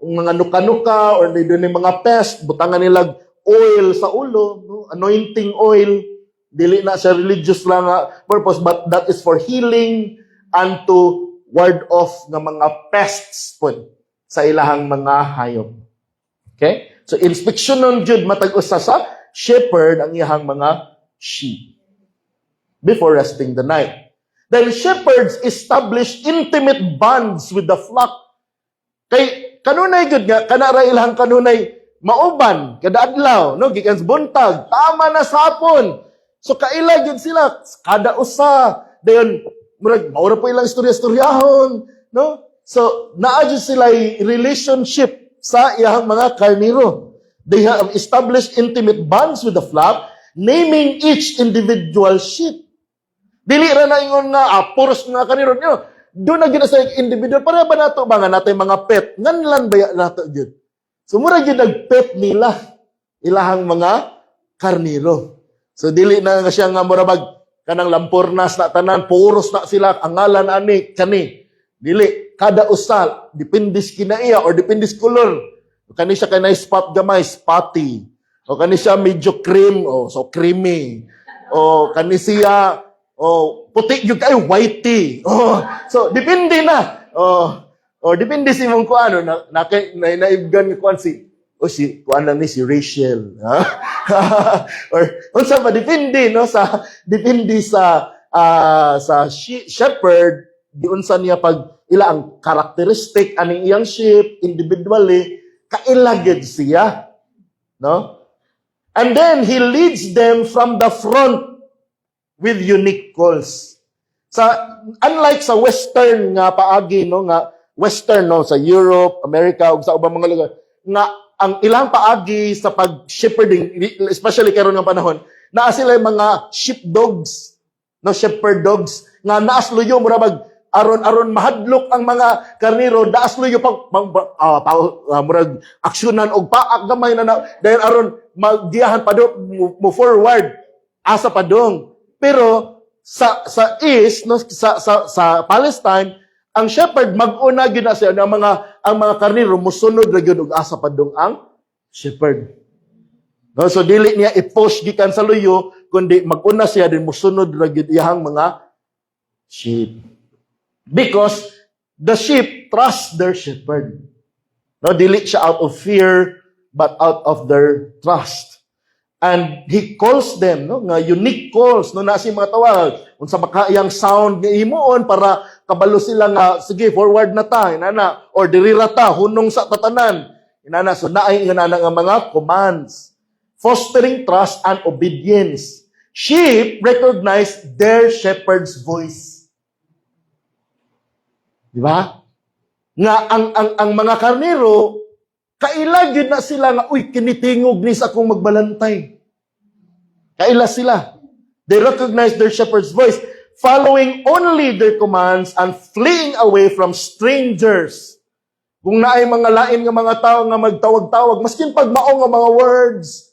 mga nuka-nuka or doon ay mga pest, butangan nila oil sa ulo, no? Anointing oil. Dili na sa religious lang purpose, but that is for healing and to ward off ng mga pests po sa ilahang mga hayop. Okay? So, inspection nun jud matag usa sa shepherd ang iyahang mga sheep before resting the night. Dahil shepherds establish intimate bonds with the flock. Kay kanunay gud nga kanara ilahang kanunay mauban kada adlaw, no, gikan sa buntag, tama na sa hapon. So kaila gid sila kada usa. Dayon murag maura po ilang istorya-istoryahon, no? So naa jud sila relationship sa iyang mga karniro. They have established intimate bonds with the flock, naming each individual sheep. Dili ra na ingon nga puros nga karniro nyo. Doon na gina sa individual para ba nato ba nga natay mga pet nganlan ba nato gyud. So mura gyud nagpet nila ilahang mga karniro. So dili na nga siya nga murabag kanang lampurnas na tanan puros na sila ang ngalan ani kani. Dili kada usa dependis kinaiya or dependis color. Kani siya kanay spot gamay, spotty. O kani siya medyo cream o so creamy. O kani siya puti yung kayo, whitey. So, depende na. Depende si mong kuano, naibgan kuan si kuan lang ni si Rachel. Unsa ba, depende, no? Depende sa shepherd, di unsa niya pag ila ang characteristic, aning iyang sheep, individually, kailagid siya. No? And then, he leads them from the front with unique calls. Unlike sa western nga paagi, no, nga western, no, sa Europe, America, ug sa ubang mga lugar, nga ang ilang paagi sa pag-shepherding, especially karon nga panahon, naa sila mga sheepdogs, no, shepherd dogs, nga naasluyo murabag aron mahadlok ang mga karniro, daasluyo murag aksyonan og paak gamay na dahil aron maggiyahan pa do mo forward asa padong. Pero sa east, no, sa Palestine, ang shepherd mag-una gyud na siya ang mga karniro musunod ra gyud og asa padung ang shepherd. No, so dili niya i-push gikan sa luyo kundi mag-una siya din musunod ra gyud iyang mga sheep. Because the sheep trust their shepherd. No, dili siya out of fear but out of their trust. And he calls them, no, nga unique calls, no, na si mga tawag, unsa makaiyang sound nga himuon para kabalo sila nga sige forward na ta inana or diri ra ta hunong sa tatanan inana. So naay inana nga mga commands, fostering trust and obedience. Sheep recognize their shepherd's voice. Di ba? Nga ang mga karnero kaila gyud na sila nga uy kinitingog ni sa akong magbalantay. Kaila sila. They recognize their shepherd's voice, following only their commands and fleeing away from strangers. Kung naay mga lain nga mga tao nga magtawag-tawag, maskin pag mao nga mga words,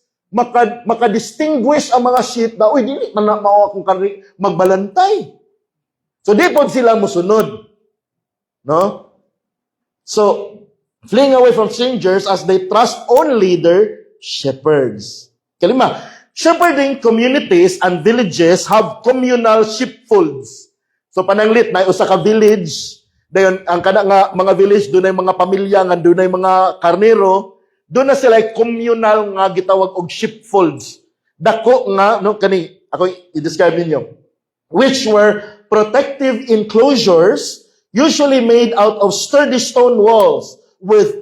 maka-distinguish ang mga sheep na, uy, dili man na mao akong magbalantay. So, di po sila musunod. No? So, fleeing away from strangers as they trust only their shepherds. Kalima, shepherding communities and villages have communal sheepfolds. So pananglit na usa ka village, dayon ang kada nga mga village dunay mga pamilya nga dunay mga karnero, doon na sila communal nga gitawag og sheepfolds. Dako nga no kani ako i-describe ninyo, which were protective enclosures usually made out of sturdy stone walls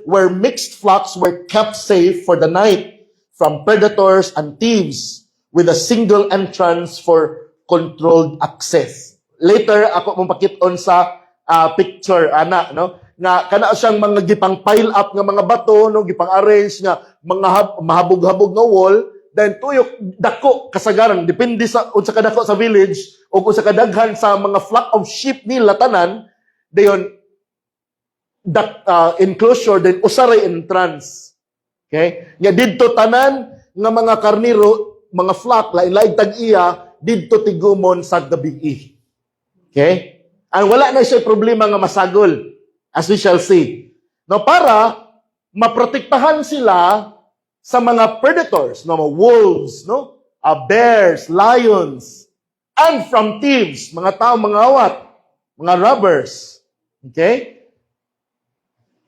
where mixed flocks were kept safe for the night from predators and thieves, with a single entrance for controlled access. Later, ako mong pakit-on sa picture, no? Nga, kana siyang mga gipang pile up nga mga bato, no? Gipang arrange nga, mga mahabog-habog nga wall, then tuyok, dako, kasagaran, depende sa, unsa kadako sa village, o kung sa kadaghan sa mga flock of sheep nila tanan, dayon, that enclosure, then usaray entrance. Okay? Nga didto tanan nga mga karniro, mga flock, lain-lain tag-iya, didto tigumon sa gabi. Okay? Ang wala na siya problema nga masagol. as we shall see. No, para maprotektahan sila sa mga predators, no, mga wolves, no, bears, lions, and from thieves, mga tao, mga awat, mga robbers. Okay?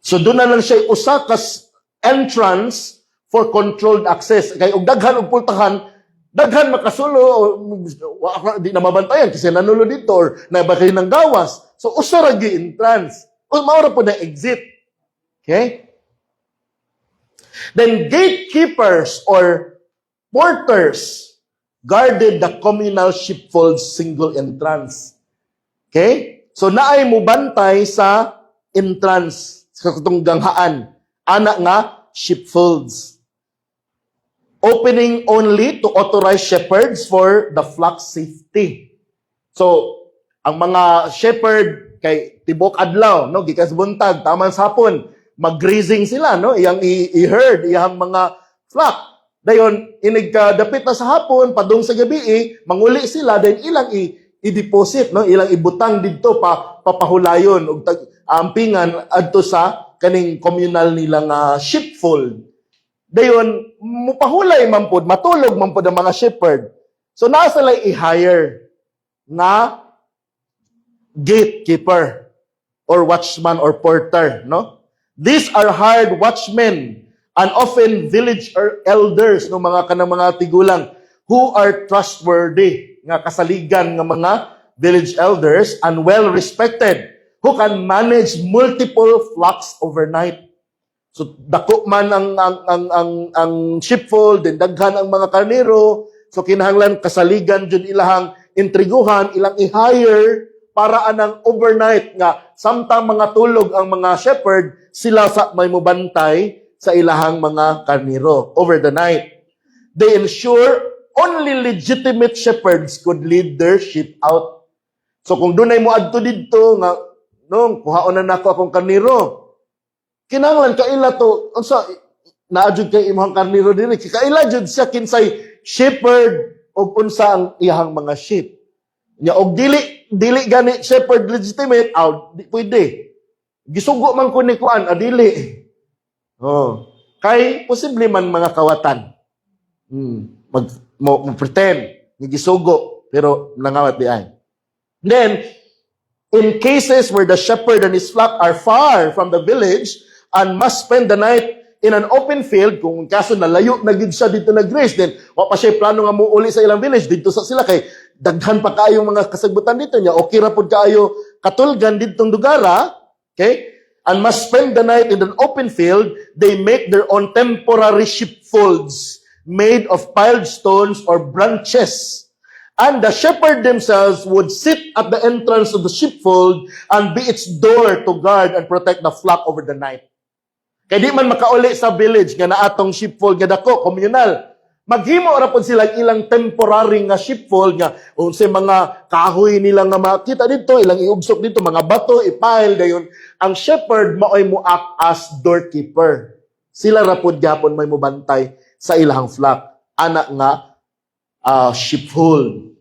So doon na lang siya usa kas entrance for controlled access. Kay og daghan og pultahan, daghan makasulo o di na mabantayan kasi nanulo dito or nabakay ng gawas. So usa ra gi entrance. O mao ra po na exit. Okay? Then gatekeepers or porters guarded the communal sheepfold's single entrance. Okay? So naay mo bantay sa entrance sa katong ganghaan. Ana nga sheepfolds. Opening only to authorized shepherds for the flock safety. So, ang mga shepherd kay tibok adlaw, no, gikas buntag, taman sa hapon, mag-grazing sila, no, iyang i-herd, iyang mga flock. Dayon, inigdapit na sa hapon, padung sa gabi, manguli sila, then ilang i-deposit, no, ilang ibutang dito papahulayon, og ampingan adto sa kaning communal nilang sheepfold. Dayon, mupahulay man pod, matulog man pod ang mga shepherd. So, naa sila i-hire na gatekeeper or watchman or porter, no? These are hired watchmen and often village elders, no, mga kanang mga tigulang who are trustworthy, nga kasaligan nga mga village elders and well respected who can manage multiple flocks overnight. So dako man ang sheepfold, then daghan ang mga karnero, so kinahanglan kasaligan jud ilahang intriguhan, ilang i-hire para anang overnight nga samtang mga tulog ang mga shepherd, sila sa may mubantay sa ilahang mga karnero over the night. They ensure only legitimate shepherds could lead their sheep out. So kung dunay mo adto didto nga no, kuhaon na nako akong karnero, kinahanglan kaila to unsa naadjud kay imong karnero diri, kaila jud siya kinsay shepherd og unsa ang iyang mga sheep. Nya og dili gani shepherd legitimate, di pwede. Gisugo man ko ni kuan, dili. Oh, kay posible man mga kawatan. Mo pretend ni gisugo pero nangawat di ay. Then in cases where the shepherd and his flock are far from the village and must spend the night in an open field, kung kaso nalayo na gid siya dito nag-graze, then wa pa siya plano nga muuli sa ilang village, dito sa sila kay daghan pa kaayo mga kasagbutan dito niya, okay ra pud kaayo katulgan ditong dugara, okay? And must spend the night in an open field, they make their own temporary sheepfolds made of piled stones or branches. And the shepherd themselves would sit at the entrance of the sheepfold and be its door to guard and protect the flock over the night. Kaya di man makauli sa village nga naatong sheepfold nga dako, communal. Maghimo ra pud sila ilang temporary nga sheepfold nga unsay mga kahoy nila nga makita dito, ilang iugsok dito, mga bato ipile dayon. Ang shepherd maoy mo act as doorkeeper. Sila ra pud gyapon may mobantay sa ilang flock. Anak nga sheepfold.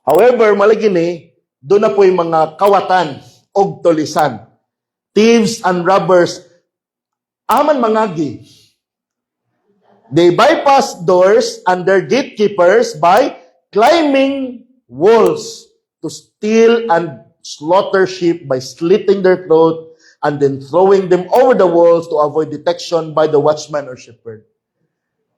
However, malagini, doon na po yung mga kawatan o tulisan. Thieves and robbers, aman mangagi. They bypass doors and their gatekeepers by climbing walls to steal and slaughter sheep by slitting their throat and then throwing them over the walls to avoid detection by the watchman or shepherd.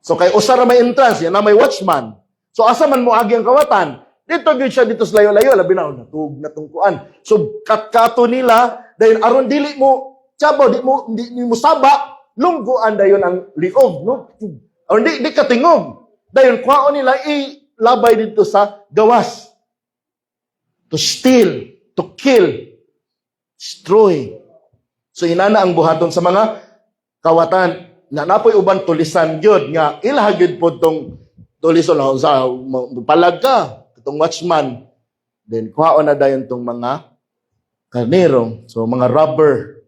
So kay usa ra may entrance, yan na may watchman. So asa man mo agi ang kawatan? Dito gyud siya dito sa layo-layo, labi na natug na tungkuan. So katkato nila dahil aron dili mo tiyabaw, di mo saba, lungguan dayon ang liog, no? O di katingog. Dayon kwaon nila ilabay dito sa gawas. To steal, to kill, destroy. So inana ang buhaton sa mga kawatan. Na napoy uban tulisan gyud nga ilaha gyud pod tong tulison sa palag ka itong watchman, then kuhaon na dayon tong mga karnero, so mga robber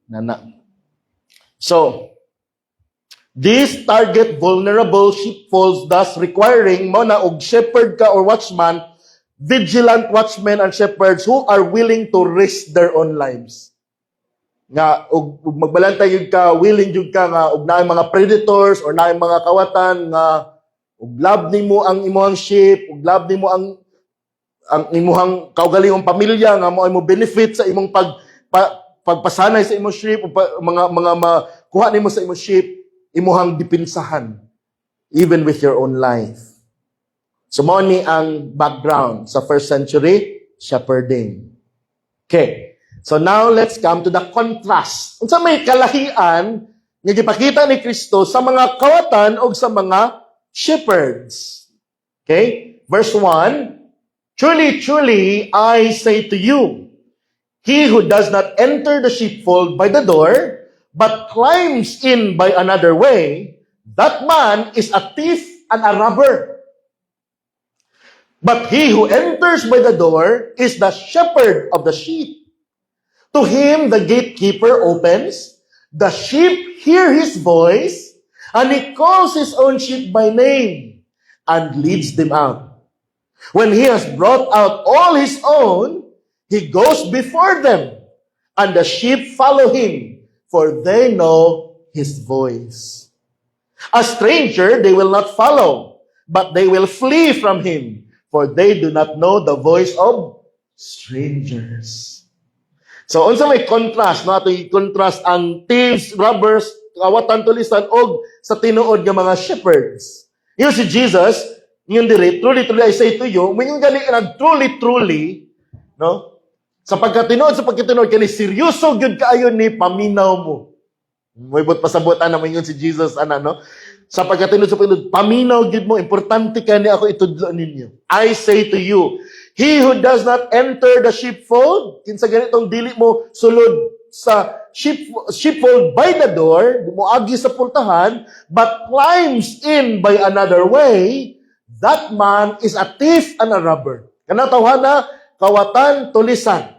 na. So these target vulnerable sheepfolds, thus requiring mo na og shepherd ka or watchman, vigilant watchmen and shepherds who are willing to risk their own lives. nga ug magbalantay jud ka, willing jud ka nga ug naay mga predators or naay mga kawatan nga ug love nimo ang imong sheep, ug love nimo ang imong kaugalingong pamilya nga mo benefit sa imong pagpasanay sa imong sheep o mga makuha nimo sa imong sheep, imuhang dipinsahan even with your own life. So mo ni ang background sa first century shepherding. Okay. So now let's come to the contrast. Unsa may kalahian nga gipakita ni Kristo sa mga kawatan o sa mga shepherds. Okay? Verse 1, truly, truly, I say to you, he who does not enter the sheepfold by the door, but climbs in by another way, that man is a thief and a robber. But he who enters by the door is the shepherd of the sheep. To him the gatekeeper opens, the sheep hear his voice, and he calls his own sheep by name, and leads them out. When he has brought out all his own, he goes before them, and the sheep follow him, for they know his voice. A stranger they will not follow, but they will flee from him, for they do not know the voice of strangers. So, unsa may contrast, no? Ato i-contrast ang thieves, robbers, kawatan tulisan, og sa tinuod nga mga shepherds. Yung si Jesus, yung diri, truly, truly, I say to you, yung gali ka truly, truly, no? Sa pagkatinuod, kani seryoso gyud kaayo ni paminaw mo. May bot pasabutan naman yun si Jesus, no? Sa pagkatinuod, paminaw gyud mo, importante kani ako itudlo ninyo. I say to you, he who does not enter the sheepfold, kinsa ganitong dili mo sulod sa sheepfold by the door, di mo agi sa pultahan, but climbs in by another way, that man is a thief and a robber. Kana tawhana, kawatan, tulisan.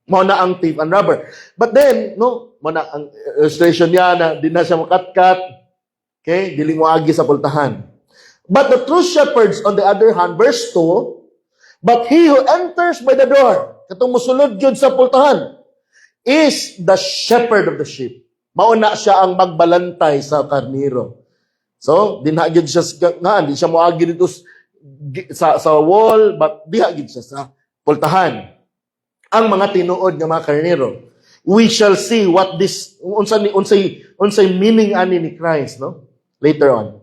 Mao na ang thief and robber. But then, no, mo na ang illustration niya na di na siya makatkat. Okay, dili mo agi sa pultahan. But the true shepherds, on the other hand, verse 2, but he who enters by the door, katong musulod gyud sa pultahan, is the shepherd of the sheep. Mauna siya ang magbalantay sa karniro. So, dinha gyud siya nga, di siya moagi dito sa wall, but diha gyud siya sa pultahan. Ang mga tinuod nga mga karniro. We shall see what this unsay meaning ani ni Christ, no? Later on.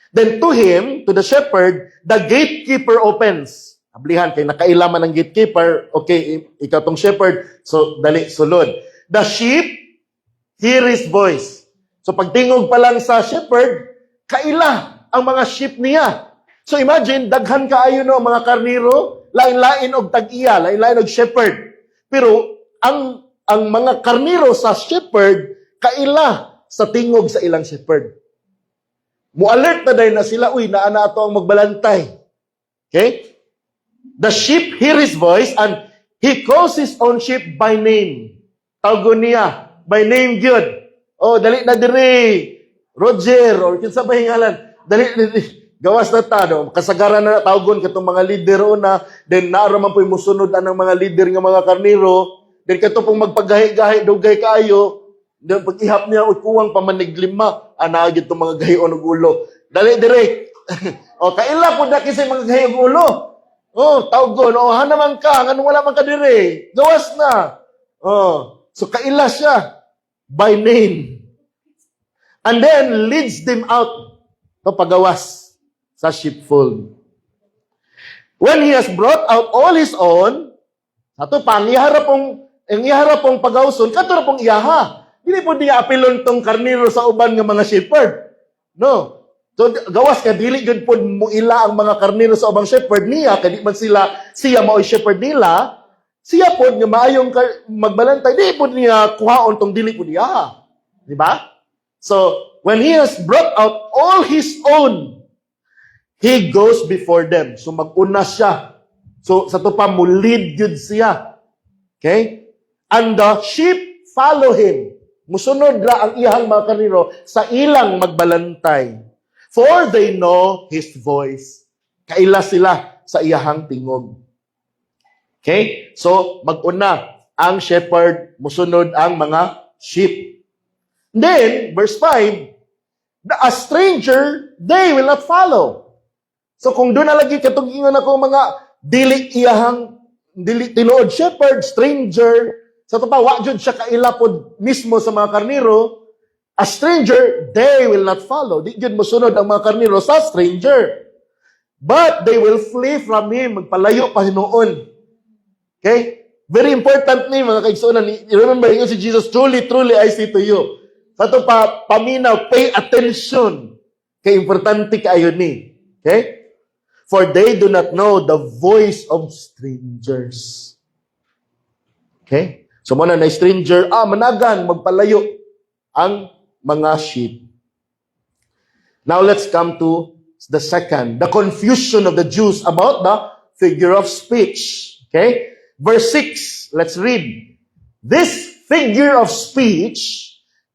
Then to him, to the shepherd, the gatekeeper opens. Ablihan, kay nakailaman ng gatekeeper, okay, ikaw tong shepherd, so dali, sulod. The sheep hear his voice. So pagtingog pa lang sa shepherd, kaila ang mga sheep niya. So imagine, daghan kaayo no, mga karniro, lain-lain og tag-iya, lain-lain og shepherd. Pero ang mga karniro sa shepherd, kaila sa tingog sa ilang shepherd. Mo-alert na dahil na sila, uy, naana ato ang magbalantay. Okay? The sheep hear his voice and he calls his own sheep by name. Tawgon niya, by name gyud. Oh, dali na diri, Roger, or kinsa ba hingalan? Dali, gawas na ta, no? Kasagaran na tawgon katong mga leader na, then naara man po musunod anang mga leader nga mga karniro, then kato pong magpagahi-gahi, dugay kaayo, then pag-ihap niya, kuwang pamaniglima, anagid itong mga gahion ng ulo. Dali, direct. O, kaila po na kasi mga gahion ng ulo. O, tawgon, o, hanaman ka, anong wala man ka dire. Gawas na. O, so kaila siya, by name. And then, leads them out, to pagawas, sa sheepfold. When he has brought out all his own, ato pa, ang iharap pong pagawson, kato pong iyaha. Hindi po niya apilon tong karniro sa uban ng mga shepherd. No. So, gawas ka, dili yun po mo ila ang mga karniro sa ubang shepherd niya, kadi man siya mao'y shepherd nila, siya po nga maayong magbalantay, di po niya kuhaon tong dili po niya. Di ba? So, when he has brought out all his own, he goes before them. So, mag-una siya. So, sa to pa, mulid yun siya. Okay? And the sheep follow him. Musunod ra ang iyang mga karniro sa ilang magbalantay. For they know his voice. Kaila sila sa iyang tingog. Okay? So, mag-una. ang shepherd musunod ang mga sheep. Then, verse 5, a stranger, they will not follow. So kung doon na lagi katugingan ako mga dili tinuod shepherd, stranger, sa topa, wa jud siya kailapod mismo sa mga karniro, a stranger, they will not follow. Di jud mosunod ang mga karniro sa stranger. But they will flee from him, magpalayo pa hinuon. Okay? Very important ni mga kaigsunan. Remember, yun si Jesus, truly, truly, I say to you. Sa ito pa, paminaw, pay attention. Kaya importante kaayo ni. Okay? For they do not know the voice of strangers. Okay? So, muna na stranger, managan, magpalayo ang mga sheep. Now, let's come to the second, the confusion of the Jews about the figure of speech. Okay? Verse 6, let's read. This figure of speech,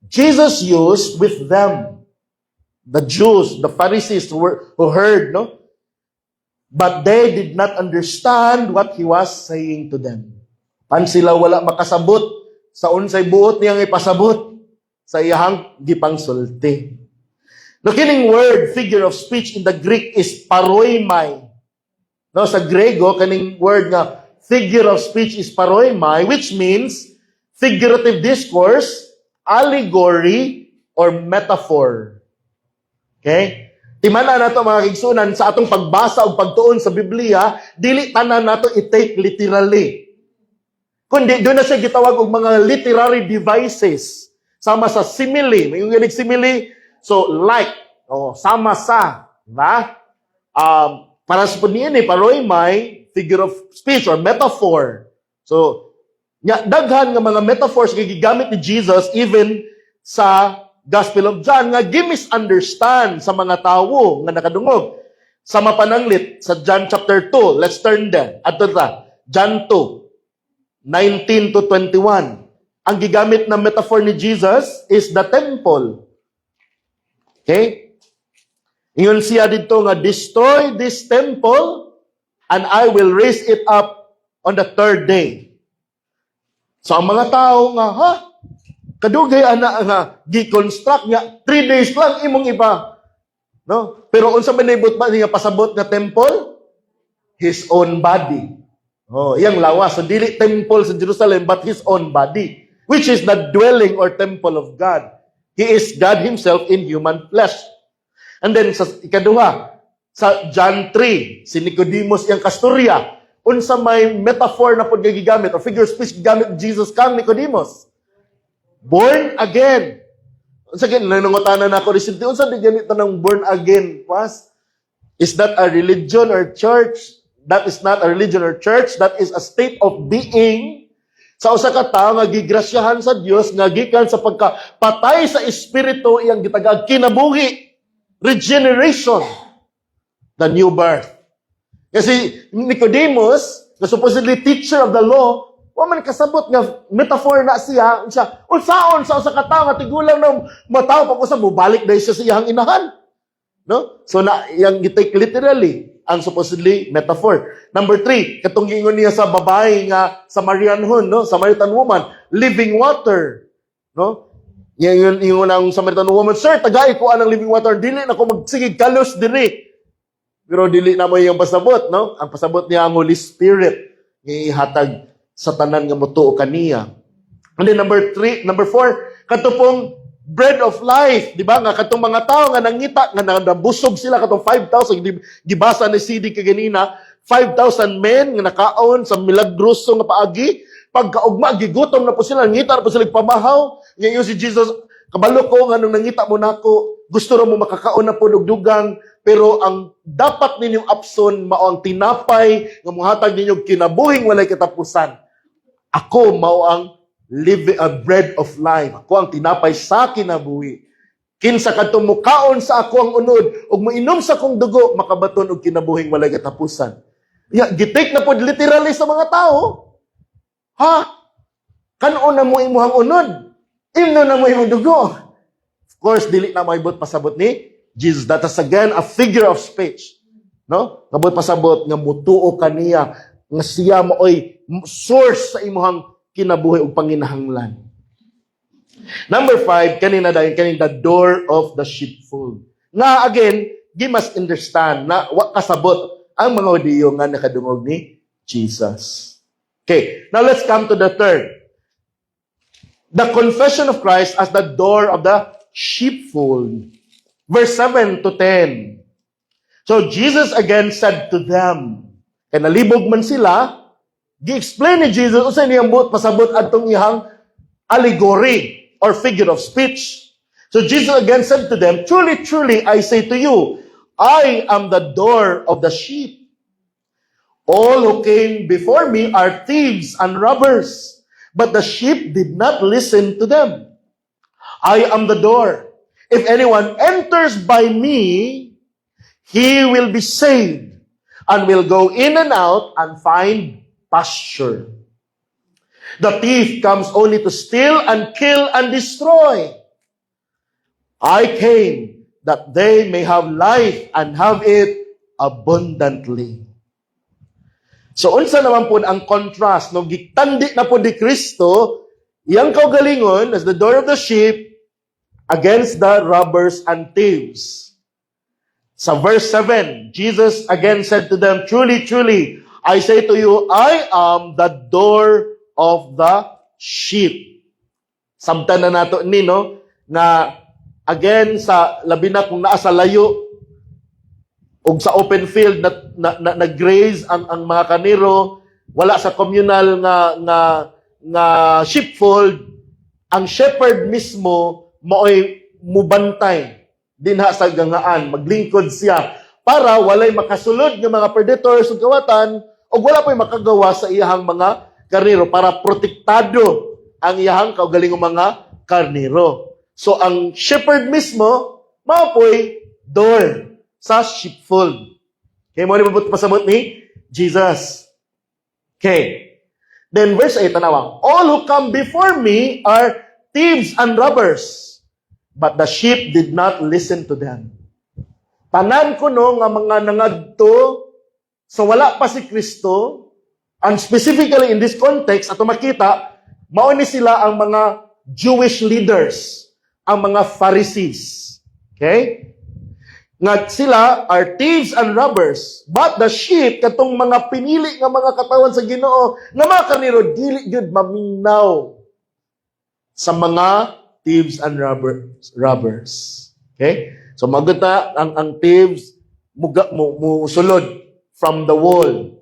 Jesus used with them. The Jews, the Pharisees who heard, no? But they did not understand what He was saying to them. Pan sila wala makasabot sa unsay buot niyang ipasabot sa iyang gipangsulti. The kining word, figure of speech in the Greek is paroimai. No, sa Grego, kaning word nga figure of speech is paroimai, which means figurative discourse, allegory, or metaphor. Okay? Timana na ito mga kigsunan sa atong pagbasa o pagtuon sa Biblia, dili tanan nato i-take literally. Kundi doon na siya gitawag og mga literary devices. Sama sa simile. May yung simile, so, like, sama sa, ba? Para sa puniyan paroimai, figure of speech or metaphor. So, daghan nga mga metaphors nga gigamit ni Jesus even sa Gospel of John nga gi-misunderstand sa mga tawo nga nakadungog. Sa mapananglit, sa John chapter 2, let's turn there. Ato ta, John 2, 19 to 21. Ang gigamit na metaphor ni Jesus is the temple. Okay? Ingon siya dito nga, destroy this temple and I will raise it up on the third day. So, ang mga tao nga, kadugay ana nga, gi-construct nga, 3 days lang imong iba. No? Pero unsa man nibot ba nga pasabot nga temple? His own body. Iyang lawas. So, dili temple sa Jerusalem, but His own body, which is the dwelling or temple of God. He is God Himself in human flesh. And then, sa ikaduha, sa John 3, si Nicodemus yung kasturya, unsa may metaphor na po gigamit, or figure of speech gigamit Jesus kang Nicodemus. Born again. Unsa gin nanungutanan nako recently, unsa di ganito ng born again? Was? Is that a religion or church? That is not a religion or church. That is a state of being. Sa usa ka tawo nga gigrasyahan sa Dios nga gikan sa pagkapatay sa espiritu iyang gitagag kinabuhi, regeneration, the new birth. Kasi Nicodemus, na supposedly teacher of the law, wa man kasabot nga metaphor na siya, unsaon sa usa ka tawo nga tigulang na mataw pag usa mo balik dahil siya sa iyang inahan. No? So na iyang gitake literally ang supposedly metaphor. Number 3, katong giingon niya sa babae nga Samaritanhon, no? Samaritan woman, living water, no? Yung ang Samaritan woman, sir, tagay ko anang living water, dili na ko magsigig kalos diri. Pero dili na mo yung pasabot, no? Ang pasabot niya ang Holy Spirit, ihatag sa tanan nga motuo kaniya. And then number 4, katupong bread of life, di ba? Nga katong mga tao nga nangita, nga nabusog sila, katong 5,000, gibasa ni CD kaganina, 5,000 men nga nakaon sa milagroso nga paagi, pagkaugma, gigutom na po sila, nangita na po sila pamahaw, ngayon si Jesus, kabalo ko, nga nung nangita mo na ako, gusto rin mo makakaon na po dugang, pero ang dapat ninyong apson, mao ang tinapay, nga muhatag ninyong kinabuhing walay katapusan. Ako, mao ang living a bread of life. Ako ang tinapay sa kinabuhi. Kinsa kadto mo kaon sa ako ang unod ug moinom sa akong dugo makabaton og kinabuhing walay katapusan. Gitake na pod literally sa mga tao. Kanon na mo imuhang unod. Imno na mo imong dugo. Of course dili na maibot pasabot ni Jesus. That is again a figure of speech. No? Kabot pasabot nga mutuo kaniya nga siya maoy source sa imuhang kinabuhi ug panginahanglan. Number 5, kanina the door of the sheepfold. Nga again, you must understand na wa kasabot ang mga Hudiyo nga nakadungog ni Jesus. Okay, now let's come to the third. The confession of Christ as the door of the sheepfold. Verse 7 to 10. So Jesus again said to them, kaya nalibog man sila, gi-explain ni Jesus, usa niyang pasabot atong ihang allegory or figure of speech. So Jesus again said to them, truly, truly, I say to you, I am the door of the sheep. All who came before me are thieves and robbers, but the sheep did not listen to them. I am the door. If anyone enters by me, he will be saved and will go in and out and find pasture. The thief comes only to steal and kill and destroy. I came that they may have life and have it abundantly. So, unsa naman po ang contrast, no? Gitandi na po di Kristo, iyang kaugalingon as the door of the sheep against the robbers and thieves. Sa verse 7, Jesus again said to them, truly, truly, I say to you, I am the door of the sheep. Sabtan na nato ni, no? Na, again, sa labi na kung naa sa layo, o sa open field na graze ang mga kaniro, wala sa communal nga sheepfold, ang shepherd mismo mo'y mubantay dinha sa gangaan, maglingkod siya para walay makasulod ng mga predators ug kawatan o wala pa'y makagawa sa iyahang mga karniro para protektado ang iyahang kaugalingong mga karniro. So ang shepherd mismo mapoy door sa sheepfold. Okay, mo ni pasabot ni Jesus. Okay. Then verse 8 tanawang, all who come before me are thieves and robbers, but the sheep did not listen to them. Tanan ko no nga mga nangadto sa wala pa si Kristo, and specifically in this context ato makita mao ni sila ang mga Jewish leaders, ang mga Pharisees. Okay? Nga sila are thieves and robbers, but the sheep, katong mga pinili nga mga katawan sa Ginoo, nga mga kaniro, dili gyud maminaw sa mga thieves and robbers. Okay? So magot na ang thieves musulod from the wall.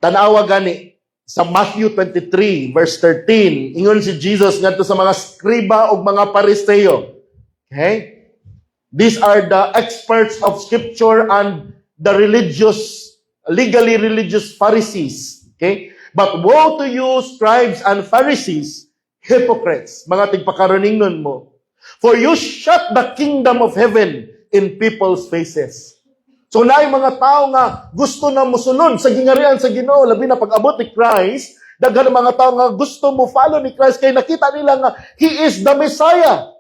Tanawa gani sa Matthew 23 verse 13, ingon si Jesus ngadto sa mga skriba ug mga Pariseo. Okay? These are the experts of Scripture and the legally religious Pharisees. Okay? But woe to you, scribes and Pharisees, hypocrites, mga tigpakaroningon mo. For you shut the kingdom of heaven in people's faces. So naay mga tao nga gusto na musunod sa gingarian sa Ginoo, labi na pag-abot ni Christ, daghan mga tao nga gusto mo follow ni Christ kay nakita nila nga He is the Messiah.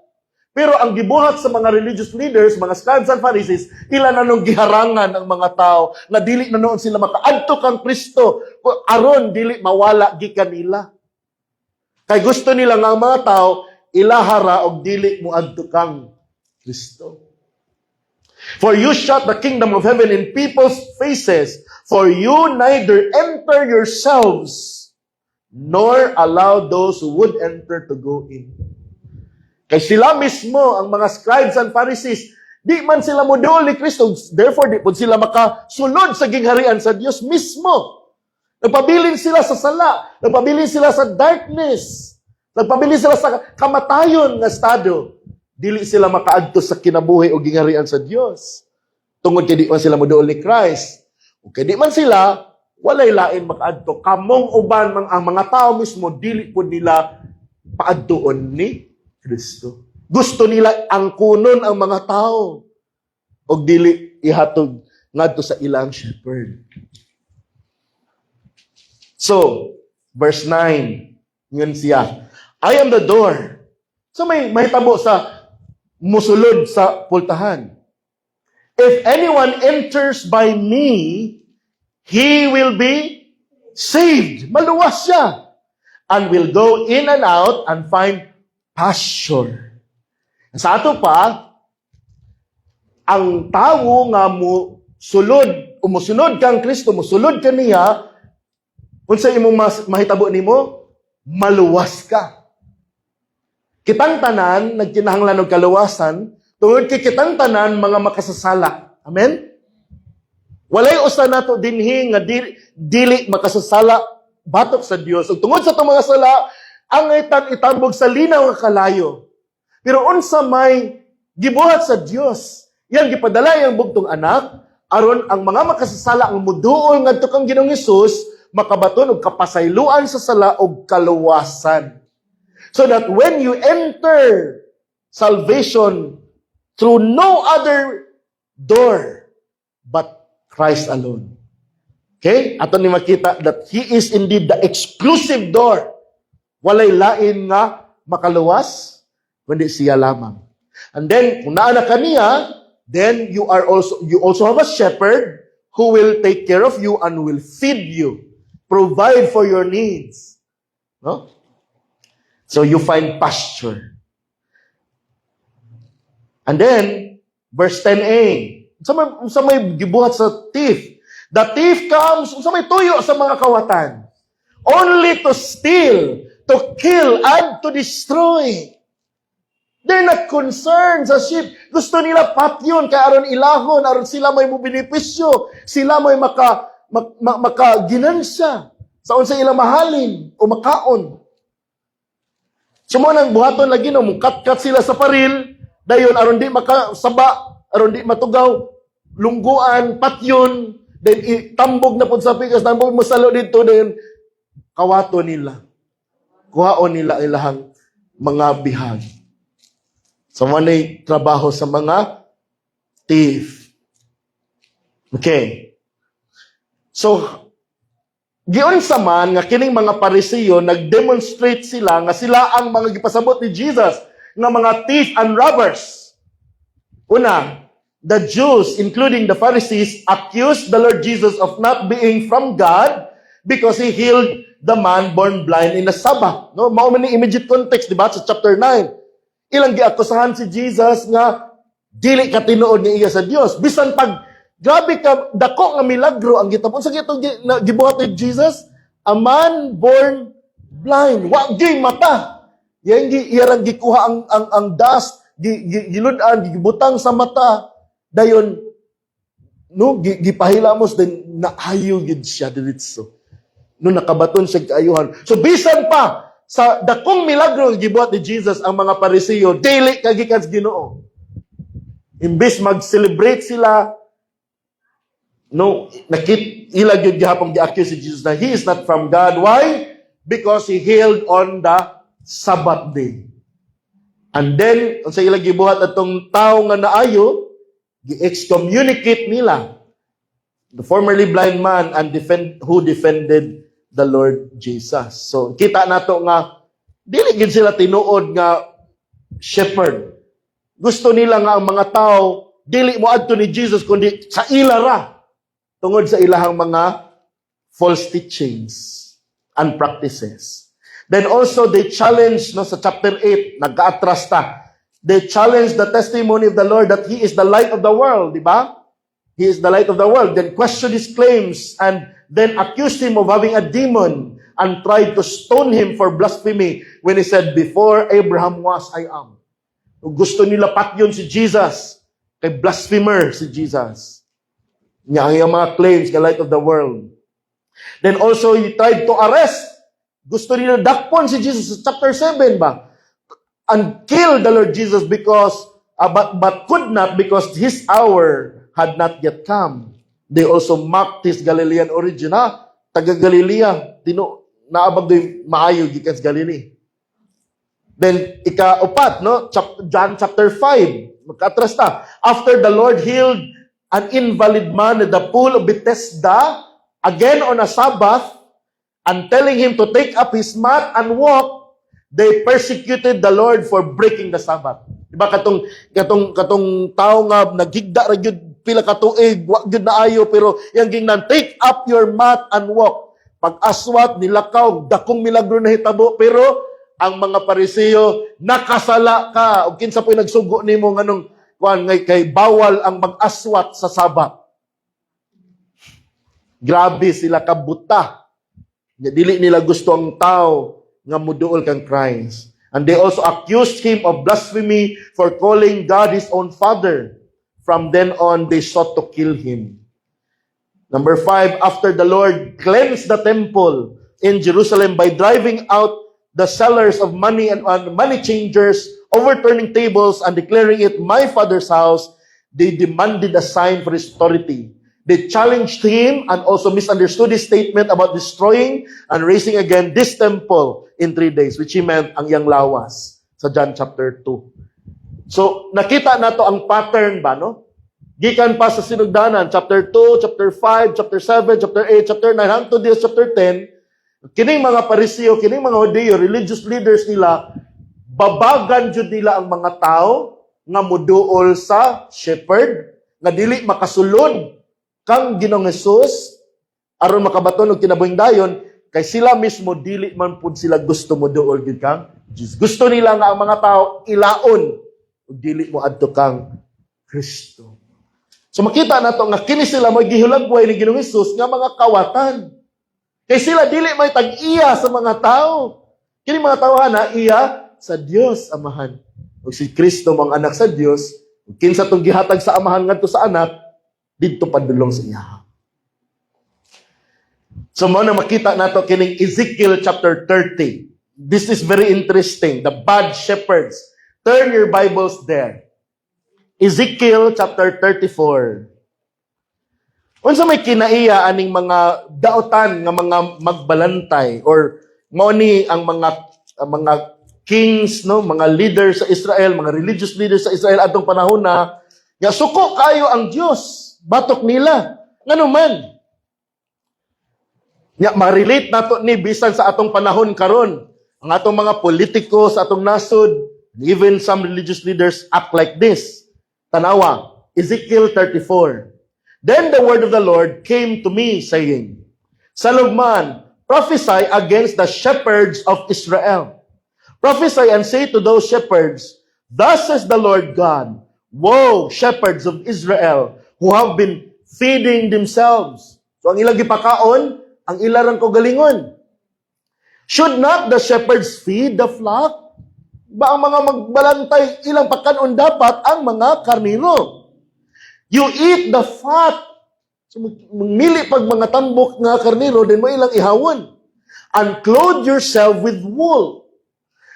Pero ang gibuhat sa mga religious leaders, mga scribes and Pharisees, ila na nung giharangan ang mga tao na dili na noon sila makaadto kang Kristo aron dili mawala gikan nila. Kay gusto nila nga ang mga tao ilahara og dili moadto kang Kristo. For you shut the kingdom of heaven in people's faces, for you neither enter yourselves nor allow those who would enter to go in. Kay sila mismo, ang mga scribes and Pharisees, di man sila moduol ni Kristo, therefore di po sila makasulod sa gingharian sa Diyos mismo. Nagpabilin sila sa sala, nagpabilin sila sa darkness, nagpabilin sila sa kamatayon nga estado. Dili sila makaadto sa kinabuhi o gingharian sa Diyos. Tungod kay di man sila moduol ni Christ. O kay di man sila, walay lain makaadto. Kamong uban ang mga tao mismo, dili po nila paadtoon ni Kristo. Gusto nila angkunon ang mga tao o dili ihatog ngadto sa ilang shepherd. So, verse 9, yun siya. I am the door. So may tabo sa musulod sa pultahan. If anyone enters by me, he will be saved. Maluwas siya. And will go in and out and find pasture. Sa ato pa, ang tawo nga musunod kang Kristo, musulod ka niya, kung sa imong mahitabo nimo, maluwas ka. Kitang tanan, nagkinahanglan og kaluwasan, tungod kay kitang tanan, mga makasasala. Amen? Walay usa nato dinhi nga dili makasasala batok sa Dios. Ug tungod sa itong mga sala, ang itambog sa linaw nga kalayo. Pero unsa may gibuhat sa Dios, yan gipadala yang bugtong anak, aron ang mga makasasala ang muduol ngadto kang Ginoong Hesus makabaton og kapasayloan sa sala og kaluwasan. So that when you enter salvation through no other door but Christ alone. Okay? Ato ni makita that He is indeed the exclusive door. Walay lain nga makaluwas, kundi siya lamang. And then, kung naana ka niya, then you also have a shepherd who will take care of you and will feed you, provide for your needs. No? So you find pasture. And then, verse 10a, sa may gibuhat sa thief. The thief comes, sa may tuyo sa mga kawatan, only to steal, to kill, and to destroy. They're not concerned sa sheep. Gusto nila patyon, kaya aron ilahon, aron sila may benepisyo, sila may makaginansya sa unsa ila mahalin o makaon. Sumo nang buhaton lagi no, kat sila sa paril, dayon aron di makasaba, aron di matugaw, lungguan, patyon, then itambog na pud sa pikas, tambog mo salo dito, then kawato nila. Kuhaon nila ilahang mga bihag. So, manay trabaho sa mga thief. Okay. So, giyon sa man, nga kining mga Pariseo, nag-demonstrate sila nga sila ang mga gipasabot ni Jesus, nga mga thief and robbers. Una, the Jews, including the Pharisees, accused the Lord Jesus of not being from God because He healed the man born blind in the Sabbath. No? Mao man ni immediate context, di ba? Sa chapter 9. Ilang giakusahan si Jesus nga dili ka tinuod ni iya sa Dios. Bisan pag grabe ka dako nga milagro ang gitapon sa gitong gibuhat ni Jesus, a man born blind, wa gyud mata. Yang iyang gikuha ang dust, gilud-an, gibutang sa mata, dayon no gipahilamos din naayo gid siya diretso. No nakabaton siya kaayuhan. So bisan pa sa dakong milagro gibuhat ni Jesus, ang mga Pariseo dili kagikan sa Ginoo. Imbes mag-celebrate sila, no, ila gyud gihapon gi-accuse si Jesus na He is not from God. Why? Because He healed on the Sabbath day. And then, sa ila gibuhat atong tao nga naayo, gi-excommunicate nila the formerly blind man and who defended the Lord Jesus. So, kita nato nga, dili gid sila tinuod nga shepherd. Gusto nila nga ang mga tao, dili mo adto ni Jesus, kundi sa ila ra, tungod sa ilahang mga false teachings and practices. Then also, they challenge, no, sa chapter 8, nagka-atras ta, they challenge the testimony of the Lord that He is the light of the world, di ba? He is the light of the world. Then question His claims and then accused Him of having a demon and tried to stone Him for blasphemy when He said, before Abraham was, I am. Gusto nila patyon si Jesus, kay blasphemer si Jesus. Niya ang mga claims, the light of the world. Then also, He tried to arrest. Gusto nila dakpon si Jesus sa chapter 7 ba? And kill the Lord Jesus because, but could not because His hour had not yet come. They also mocked His Galilean origin. Taga Galilea, naabag do'y maayo gikan sa Galilee. Then, ika-upat, no? John chapter 5. Magka-atras ta. After the Lord healed an invalid man at the pool of Bethesda, again on a Sabbath, and telling him to take up his mat and walk, they persecuted the Lord for breaking the Sabbath. Diba katong tao nga naghigda ra gyud pila ka tuig, wa gyud naayo, pero yang gingnan, take up your mat and walk. pag-aswat, nilakaw, dakong milagro na hitabo, pero ang mga Pariseo, nakasala ka. O kinsa po'y nagsugo nimo nganong kuan ngay kay bawal ang mag-aswat sa Sabat. Grabe sila kabuta. Dili nila gusto ang tao nga muduol kang Christ. And they also accused him of blasphemy for calling God his own father. From then on, they sought to kill him. Number 5, after the Lord cleansed the temple in Jerusalem by driving out the sellers of money and money changers, overturning tables and declaring it my father's house, they demanded a sign for his authority. They challenged him and also misunderstood his statement about destroying and raising again this temple in 3 days, which he meant ang iyang lawas sa John chapter 2. So, nakita na to ang pattern ba, no? Gikan pa sa sinugdanan, chapter 2, chapter 5, chapter 7, chapter 8, chapter 9, hangtod din sa chapter 10, kining mga Pariseo, kining mga Hudeo, religious leaders nila, babagan jud nila ang mga tao nga muduol sa shepherd, nga dili makasulod kang Ginoong Hesus, aron makabaton og kinabuhing dayon, kay sila mismo dili man pud sila gusto muduol gid kang Jesus. Gusto nila nga ang mga tao ilaon ug dili mo adto kang Kristo. So makita nato nga kini sila mo gihulagway ni Ginoong Hesus nga mga kawatan. Kay sila dili may tag-iya sa mga tao. Kini mga tao na iya sa Dios Amahan. Ug si Kristo ang anak sa Dios, ug kinsa tong gihatag sa Amahan ngadto sa anak, didto padulong sa iya. So mo na makita nato kining Ezekiel chapter 30. This is very interesting. The bad shepherds. Turn your Bibles there. Ezekiel chapter 34. Unsa may kinaiya aning mga daotan nga mga magbalantay or mao ni ang mga kings, no, mga leaders sa Israel, mga religious leaders sa Israel atong panahon na nga suko kayo ang Dios, batok nila. Ngano man? Nya ma-relate nato ni bisan sa atong panahon karon. Ang atong mga politiko sa atong nasod, even some religious leaders act like this. Tanawa, Ezekiel 34. Then the word of the Lord came to me, saying, Son of man, prophesy against the shepherds of Israel. Prophesy and say to those shepherds, Thus says the Lord God, Woe, shepherds of Israel, who have been feeding themselves. So ang ilang gipakaon, ang ilarang kogalingon. Should not the shepherds feed the flock? Ba ang mga magbalantay, ilang pakanon dapat ang mga karniro. You eat the fat. So, mili pag mga tambok nga karniro, din mo ilang ihawon. And clothe yourself with wool.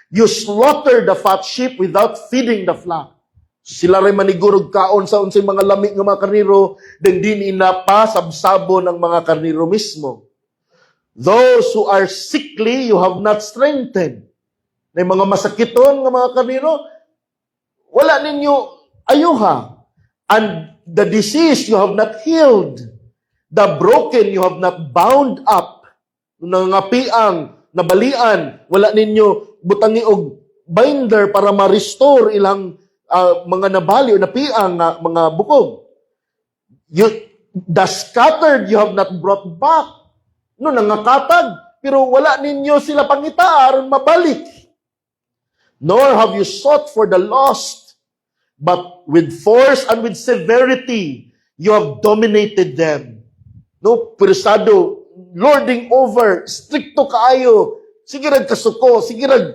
You slaughter the fat sheep without feeding the flock. Sila rin manigurog kaon sa unsay mga lamig ng mga karniro, din din inapasabsabo ng mga karniro mismo. Those who are sickly, you have not strengthened. Na mga masakiton ng mga karniro, wala ninyo ayuha. And the disease you have not healed. The broken you have not bound up. Nangapiang, nabalian, wala ninyo butangi og binder para ma-restore ilang mga nabali o napiang mga bukog. The scattered you have not brought back. No, nangakatag, pero wala ninyo sila pangita aron mabalik. Nor have you sought for the lost, but with force and with severity, you have dominated them. No, persado, lording over, stricto kaayo, sige rag kasuko, sige rag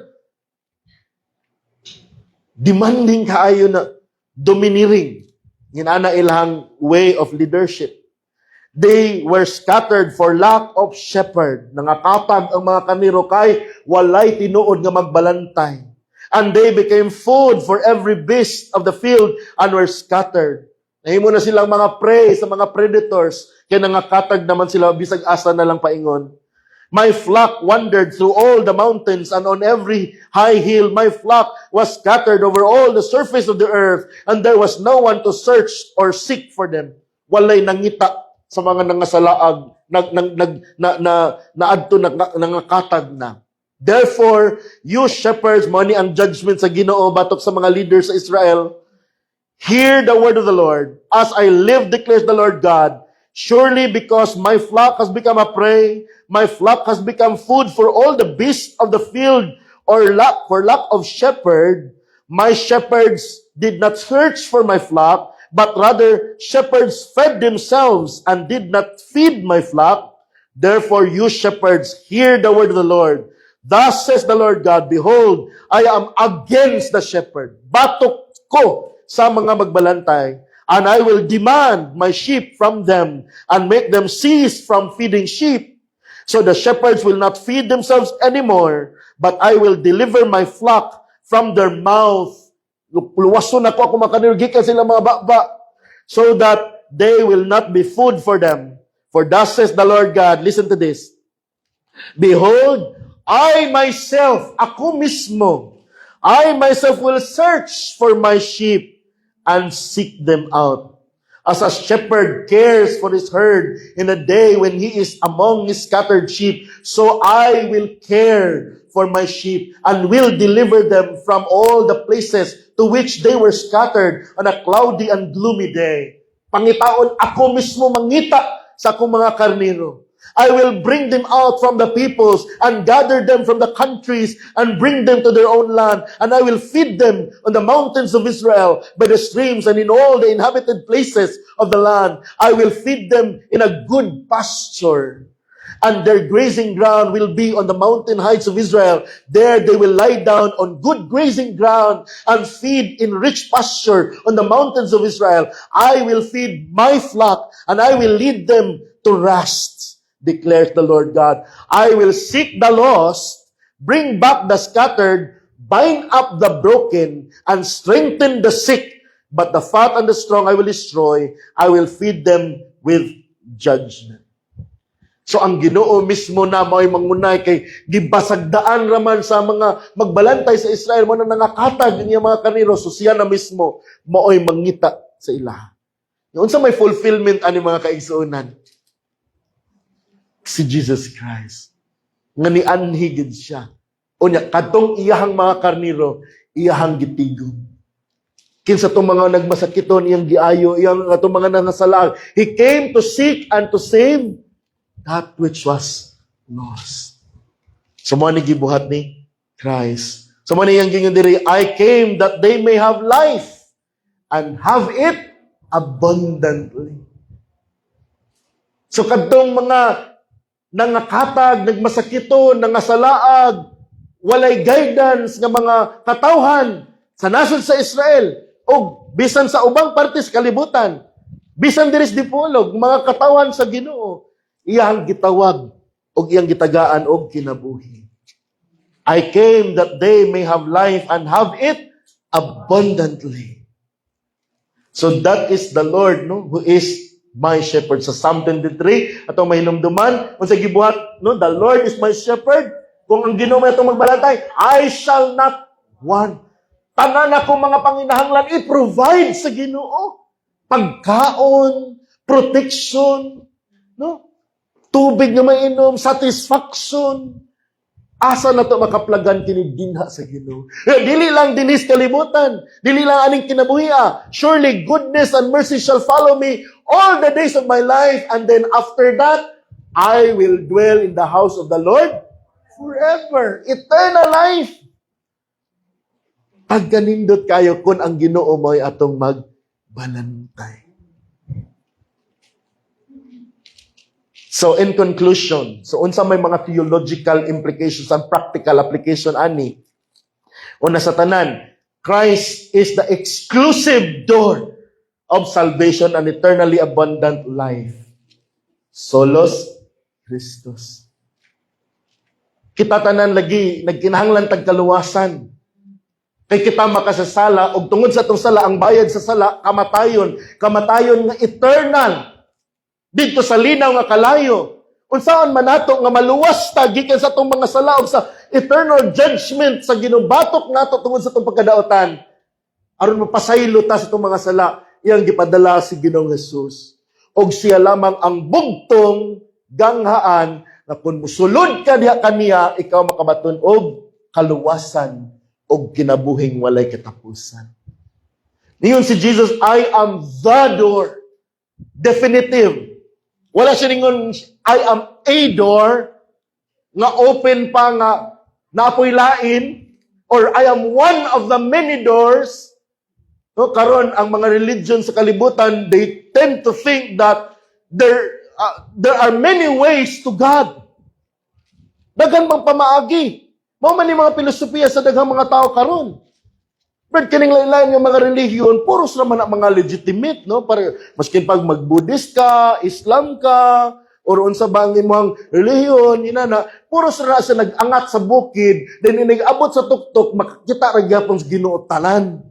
demanding kaayo na domineering. Ginana ilang way of leadership. They were scattered for lack of shepherd. Nangakatag ang mga kaniro kay walay tinuod nga magbalantay. And they became food for every beast of the field and were scattered. Nahimo na silang mga prey sa mga predators, kaya nangakatag naman sila, bisag asa na lang paingon. My flock wandered through all the mountains, and on every high hill my flock was scattered over all the surface of the earth, and there was no one to search or seek for them. Walay nangita sa mga nangasalaag, naadto nangakatag na. Therefore, you shepherds, money ang judgment sa Ginoo batok sa mga leaders sa Israel, hear the word of the Lord. As I live, declares the Lord God, Surely because my flock has become a prey, my flock has become food for all the beasts of the field, or for lack of shepherd, my shepherds did not search for my flock, but rather shepherds fed themselves and did not feed my flock. Therefore you shepherds, hear the word of the Lord. Thus says the Lord God, behold, I am against the shepherd. Batok ko sa mga magbalantay, and I will demand my sheep from them and make them cease from feeding sheep. So the shepherds will not feed themselves anymore, but I will deliver my flock from their mouth. Luwason ako makanirgikan sila mga baba, so that they will not be food for them. For thus says the Lord God, listen to this. Behold, I myself, ako mismo, I myself will search for my sheep and seek them out. As a shepherd cares for his herd in a day when he is among his scattered sheep, so I will care for my sheep and will deliver them from all the places to which they were scattered on a cloudy and gloomy day. Pangitaon, ako mismo mangita sa akong mga karnero. I will bring them out from the peoples and gather them from the countries and bring them to their own land. And I will feed them on the mountains of Israel, by the streams and in all the inhabited places of the land. I will feed them in a good pasture. And their grazing ground will be on the mountain heights of Israel. There they will lie down on good grazing ground and feed in rich pasture on the mountains of Israel. I will feed my flock and I will lead them to rest, declares the Lord God. I will seek the lost, bring back the scattered, bind up the broken, and strengthen the sick. But the fat and the strong I will destroy. I will feed them with judgment. So ang Ginoo mismo na mao'y mangunay kay gibasagdaan raman sa mga magbalantay sa Israel mo na nangakatag niya mga kaniro, so siya na mismo mao'y mangita sa ilaha. Noon sa may fulfillment ani mga kaigsuonan, si Jesus Christ. Nga ni anhigid siya. O niya, katong iyahang mga karniro, iyahang gitigom. Kinsa itong mga nagmasakiton, iyang giayo, iyang itong mga nangasalaan. He came to seek and to save that which was lost. So mo ni gibuhat ni Christ. So mo ni iyang gingon diri, I came that they may have life and have it abundantly. So kadtong mga nangakatag, nagmasakiton, nangasalaag, walay guidance nga mga katawhan sa nasod sa Israel o bisan sa ubang parte sa kalibutan, bisan diri sa Dipolog, mga katawhan sa Ginoo, iyang gitawag o iyang gitagaan og kinabuhi. I came that they may have life and have it abundantly. So that is the Lord, no, who is my shepherd. Sa Psalm 23, atong mahinumduman, kung sa gibuhat, no, the Lord is my shepherd. Kung ang Ginoo may itong magbalantay, I shall not want. Tanan akong mga panginahanglan, i-provide sa Ginoo. Pagkaon, protection, no? Tubig na mainom, satisfaction. Asa na to makaplagan kini dinha sa Ginoo. Dili lang dinis kalibutan, dili lang aning kinabuhi. Surely goodness and mercy shall follow me all the days of my life, and then after that, I will dwell in the house of the Lord forever. Eternal life. Pagganindot kayo kung ang Ginoo mo'y atong magbalantay. So in conclusion, so unsa may mga theological implications and practical application ani? Una sa tanan, Christ is the exclusive door of salvation and eternally abundant life. Solos Christus. Kita tanan lagi nagkinahanglan tag kaluwasan. Kay kita makasasala og tungod sa atong sala, ang bayad sa sala kamatayon nga eternal. Dito sa linaw nga kalayo. Unsaon man nato nga maluwas ta gikan sa atong mga sala ug sa eternal judgment sa ginubatok nato tungod sa atong pagkadaotan. Aron mapasaylo ta sa atong mga sala, iyang gipadala si Ginoong Hesus. Og siya lamang ang bugtong ganghaan na kung musulod ka diha kaniya, ikaw makabaton og kaluwasan og kinabuhing walay katapusan. Niyon si Jesus, I am the door. Definitive. Wala siya ningon, I am a door, nga open pa nga naapoy lain, or I am one of the many doors. No, karon ang mga religion sa kalibutan, they tend to think that there are many ways to God. Daghang bang pamaagi. Mao man ni mga filosofiya sa daghang mga tao karon. But kining lain-lain nga mga relihiyon, puros naman ang mga legitimate, no? Para maskin pag mag-Buddhist ka, Islam ka, or unsa ba ang imong relihiyon, inana, puros ra sa nag-angat sa bukid, then inigabot sa tuktok, makakita ra gyapon sa Ginoo tanan.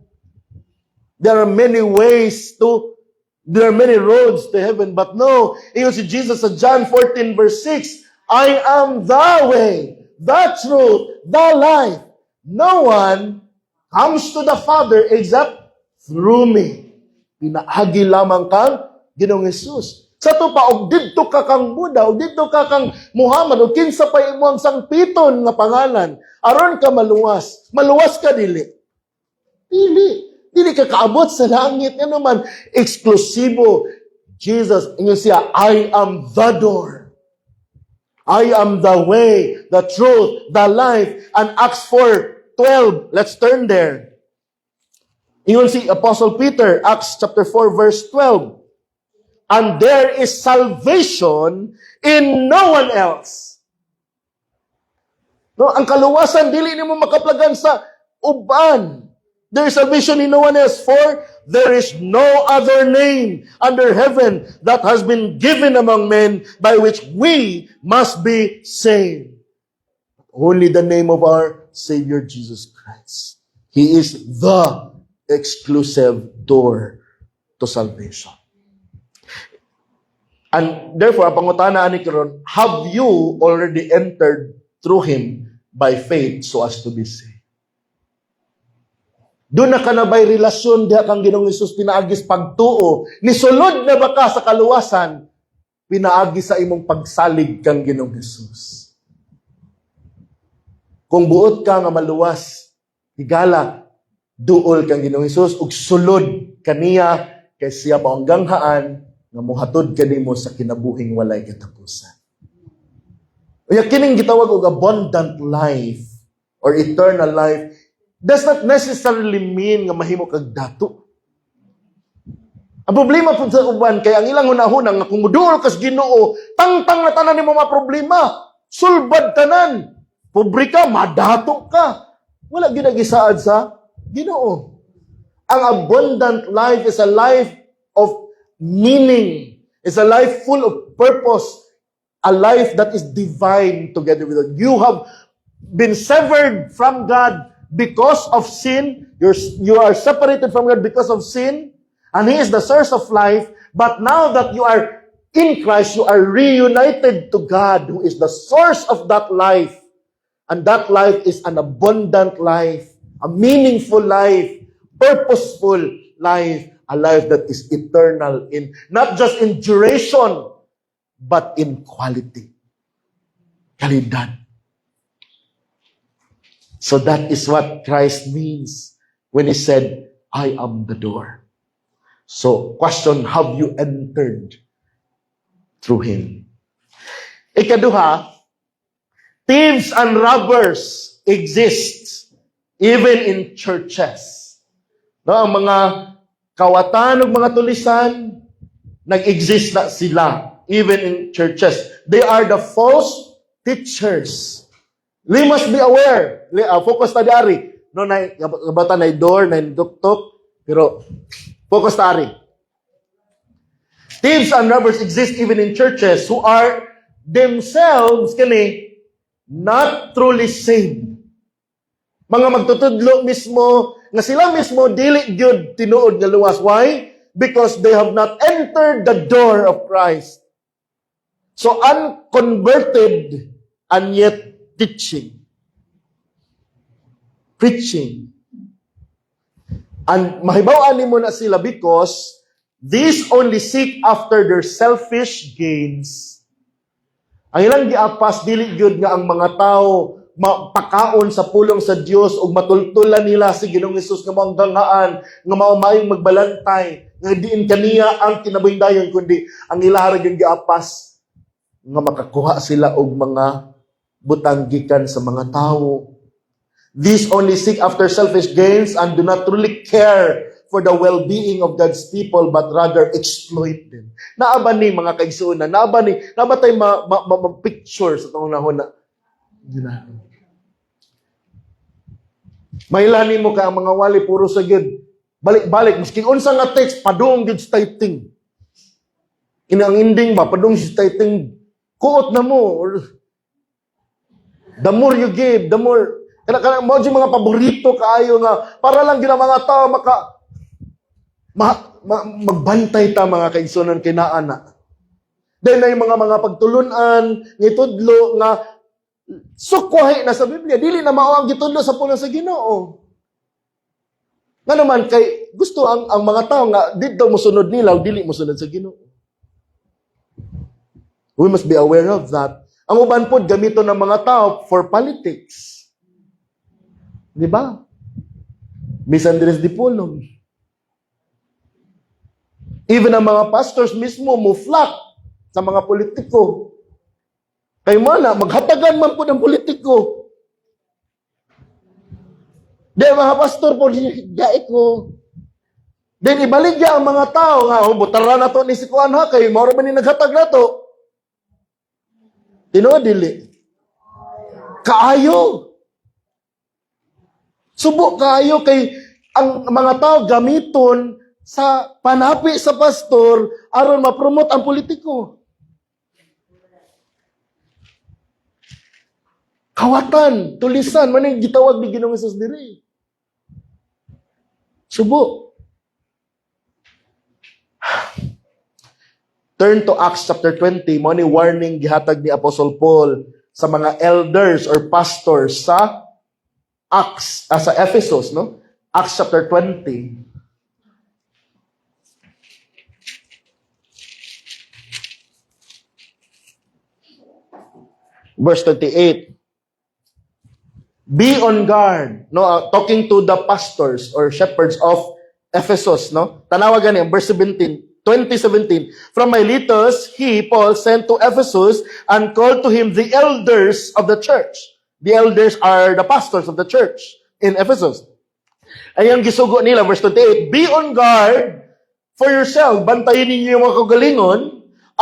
There are many roads to heaven, but no, iyon si Jesus sa John 14 verse 6, I am the way, the truth, the life. No one comes to the Father except through me. Pinaagi lamang kang Ginoong Hesus. Sa to pa, og didto ka kang Buddha, og didto ka kang Muhammad, og kinsa pa imo ang sangpiton nga pangalan, aron ka maluwas. Maluwas ka dili. Dili ka kaabot sa langit. Ano man, eksklusibo. Jesus, ingon siya, I am the door. I am the way, the truth, the life. And Acts 4:12, let's turn there. Ingon si Apostle Peter, Acts chapter 4 verse 12. And there is salvation in no one else. No, ang kaluwasan dili nimo makaplagan sa uban. There is salvation in no one else, for there is no other name under heaven that has been given among men by which we must be saved. Only the name of our Savior Jesus Christ. He is the exclusive door to salvation. And therefore, ang pangutana ani karon, have you already entered through Him by faith so as to be saved? Doon na ka na ba'y relasyon diha kang Ginoong Hesus pinaagis pagtuo, nisulod na ba ka sa kaluwasan, pinaagi sa imong pagsalig kang Ginoong Hesus. Kung buot ka nga maluwas, higala, duol kang Ginoong Hesus, ug sulod kaniya kay siya maungganghaan nga mohatod kanimo sa kinabuhing walay katapusan. Unya kining gitawag og abundant life or eternal life does not necessarily mean nga mahimo kag dato. Ang problema po sa uban, kaya ang ilang hunahunang nga kung muduol kas Ginoo, tangtang na tanan nimo mga problema, sulbad tanan, pobre ka, madato ka. Wala ginagisaad sa Ginoo. Ang abundant life is a life of meaning. It's a life full of purpose. A life that is divine together with God. You have been severed from God because of sin. You are separated from God because of sin. And He is the source of life. But now that you are in Christ, you are reunited to God, who is the source of that life. And that life is an abundant life, a meaningful life, purposeful life, a life that is eternal in, not just in duration, but in quality. Kalidad. So that is what Christ means when He said, I am the door. So, question, have you entered through Him? Ikaduha, thieves and robbers exist even in churches. No, ang mga kawatan ng mga tulisan, nag-exist na sila even in churches. They are the false teachers. We must be aware. Focus ta diari. No, na bata na door, na duktok, pero focus ta ari. Thieves and robbers exist even in churches who are themselves not truly saved. Mga magtutudlo mismo nga sila mismo dili gyud tinuod nga luwas. Why? Because they have not entered the door of Christ. So unconverted and yet teaching, preaching. And mahibaw-an nimo na sila because these only seek after their selfish gains. Ang ilang giapas dili gyud nga ang mga tao mapakaon sa pulong sa Dios ug matultulan nila si Ginoong Hesus nga maungganghaan nga mao maayong magbalantay. nga diin kaniya ang kinabuhi-dayon, kundi ang ilaharag yung giapas nga makakuha sila og mga butang gikan sa mga tawo. These only seek after selfish gains and do not truly care for the well-being of God's people, but rather exploit them. Naaba ni mga kaigsuunan, naaba tayo ma-picture sa itong nahon na ginagawa. Mailani mo ka ang mga wali, puro sa gid. Balik-balik, maski unsa nga text, padung gid sa tayting. Inang ending ba, padung sa tayting, kuot na mo. Or, the more you give, the more, kana mo mga paborito kaayo nga, para lang gina mga tao magbantay ta mga kaigsunan kinaana. Dahil na yung mga pagtulunan, ngitudlo nga, sukwahi na sa Biblia, dili na mao ang gitudlo sa puno sa Ginoo. Nga naman, kay gusto ang mga tao nga, dito musunod nila, dili musunod sa Ginoo. We must be aware of that. Ang uban po, gamito ng mga tao for politics. Di ba? Misandres di pulong. Even ang mga pastors mismo, muflak sa mga politiko. Kay mana, maghatagan man po ng politiko. Di mga pastor po, gait ko. Then ibaligya ang mga tao nga, butara na to ni si Kuan ha, kay mauro man ni naghatag na to. Tinodili. Kaayo. Subok kaayo kay ang mga tao gamiton sa panapi sa pastor aron ma-promote ang politiko. Kawatan, tulisan, man yung gitawag ni Ginoong Hesus diri. Subok. Turn to Acts chapter 20, mo ni warning gihatag ni Apostle Paul sa mga elders or pastors sa Acts, sa Ephesus, no? Acts chapter 20. Verse 28. Be on guard, no? Talking to the pastors or shepherds of Ephesus, no? Tanawagan niya, verse 20:17. From Miletus, he, Paul, sent to Ephesus and called to him the elders of the church. The elders are the pastors of the church in Ephesus. Ay ang gisugo nila, verse 28, be on guard for yourself. Bantayin ninyo yung mga kagalingon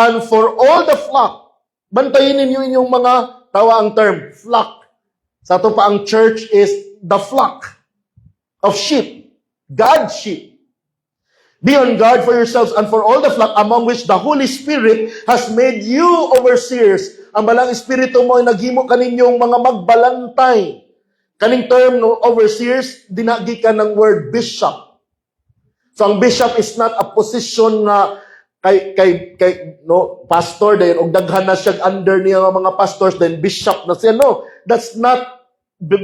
and for all the flock. Bantayin ninyo yung mga, tawa ang term, flock. Sa ito pa ang church is the flock of sheep. God's sheep. Be on guard for yourselves and for all the flock among which the Holy Spirit has made you overseers. Ang balang espiritu mo ay naghimo kaninyong mga magbalantay. Kaning term no overseers, dinagi ka ng word bishop. So ang bishop is not a position na kay no pastor din og daghan na siya under niya nga mga pastors then bishop na siya. No, that's not the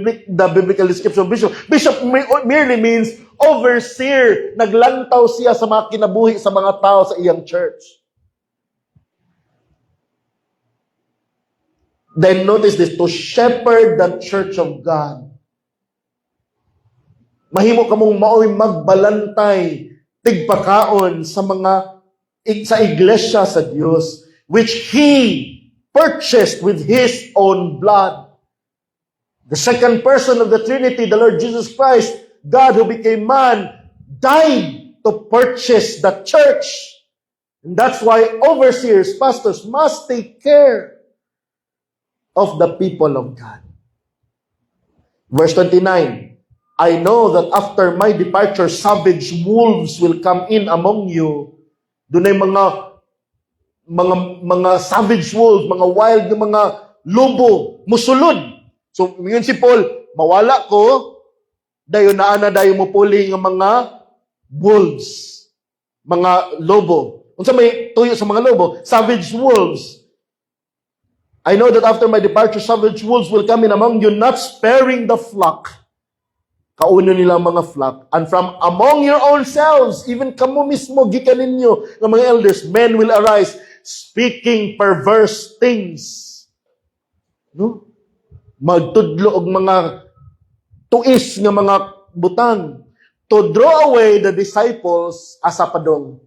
biblical description of bishop. Bishop merely means overseer. Naglantaw siya sa mga kinabuhi sa mga tao sa iyang church. Then notice this, to shepherd the church of God. Mahimo kamong maoy magbalantay, tigpakaon sa iglesia sa Dios, which He purchased with His own blood. The second person of the Trinity, the Lord Jesus Christ, God who became man, died to purchase the church. And that's why overseers, pastors must take care of the people of God. Verse 29, I know that after my departure, savage wolves will come in among you. Doon ay mga savage wolves, mga wild na mga lobo, musulod. So, yun si Paul, mawala ko, dayon na dayon mo puli ng mga wolves, mga lobo. Unsa may tuyo sa mga lobo? Savage wolves. I know that after my departure, savage wolves will come in among you, not sparing the flock. Kauno nila mga flock. And from among your own selves, even kamo mismo, gikan ninyo, ng mga elders, men will arise, speaking perverse things. No? Magtudlo og mga tuis nga mga butang, to draw away the disciples asa padong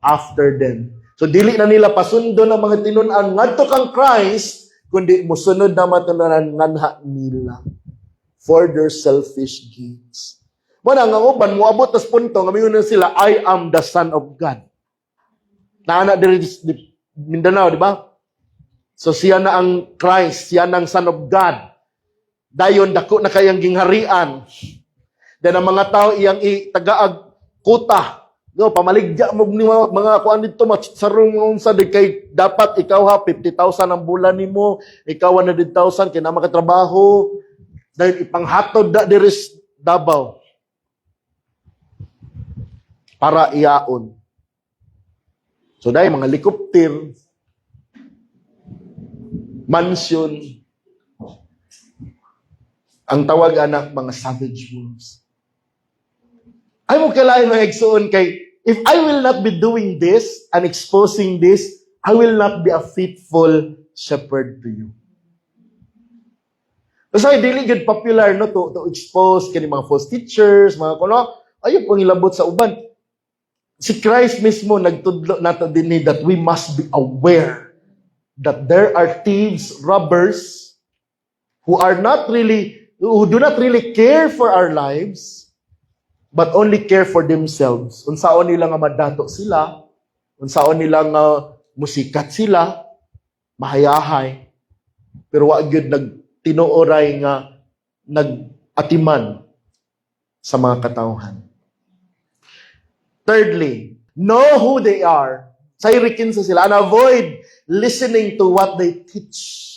after them. So dili na nila pasundo ng mga tinun-an ngadto kang Christ, kundi musunod na matunaran nganha nila for their selfish gains. Muna nga uban moabot tas punto nga mingon sila, I am the Son of God. Naana diri Mindanao, di ba? So siya na ang Christ, siya na ang Son of God. Dayon dako na kayang gingharian. Then ang mga tao iyang tagaag kuta. No, pamaligya mo ni mga kuan dito sarong sa kay dapat ikaw ha 50,000 ang bulan nimo, ikaw 100,000 kay na makatrabaho. Dahil ipanghatod da diri Davao para iyaon. So dahil mga helicopter, mansion, ang tawag anak mga savage wolves. Ay mo kailangan mga igsoon kay, if I will not be doing this and exposing this, I will not be a faithful shepherd to you. So, dili good popular no to expose kani mga false teachers, mga kuno, ayo pang ilabot sa uban. Si Christ mismo nagtudlo nato dinhi that we must be aware that there are thieves, robbers who do not really care for our lives, but only care for themselves. Unsaon nila nga madato sila, unsaon nila nga musikat sila, mahayahay, pero wa gyud tinuoray nga nag-atiman sa mga katawhan. Thirdly, know who they are. Sayrikin sa sila and avoid listening to what they teach.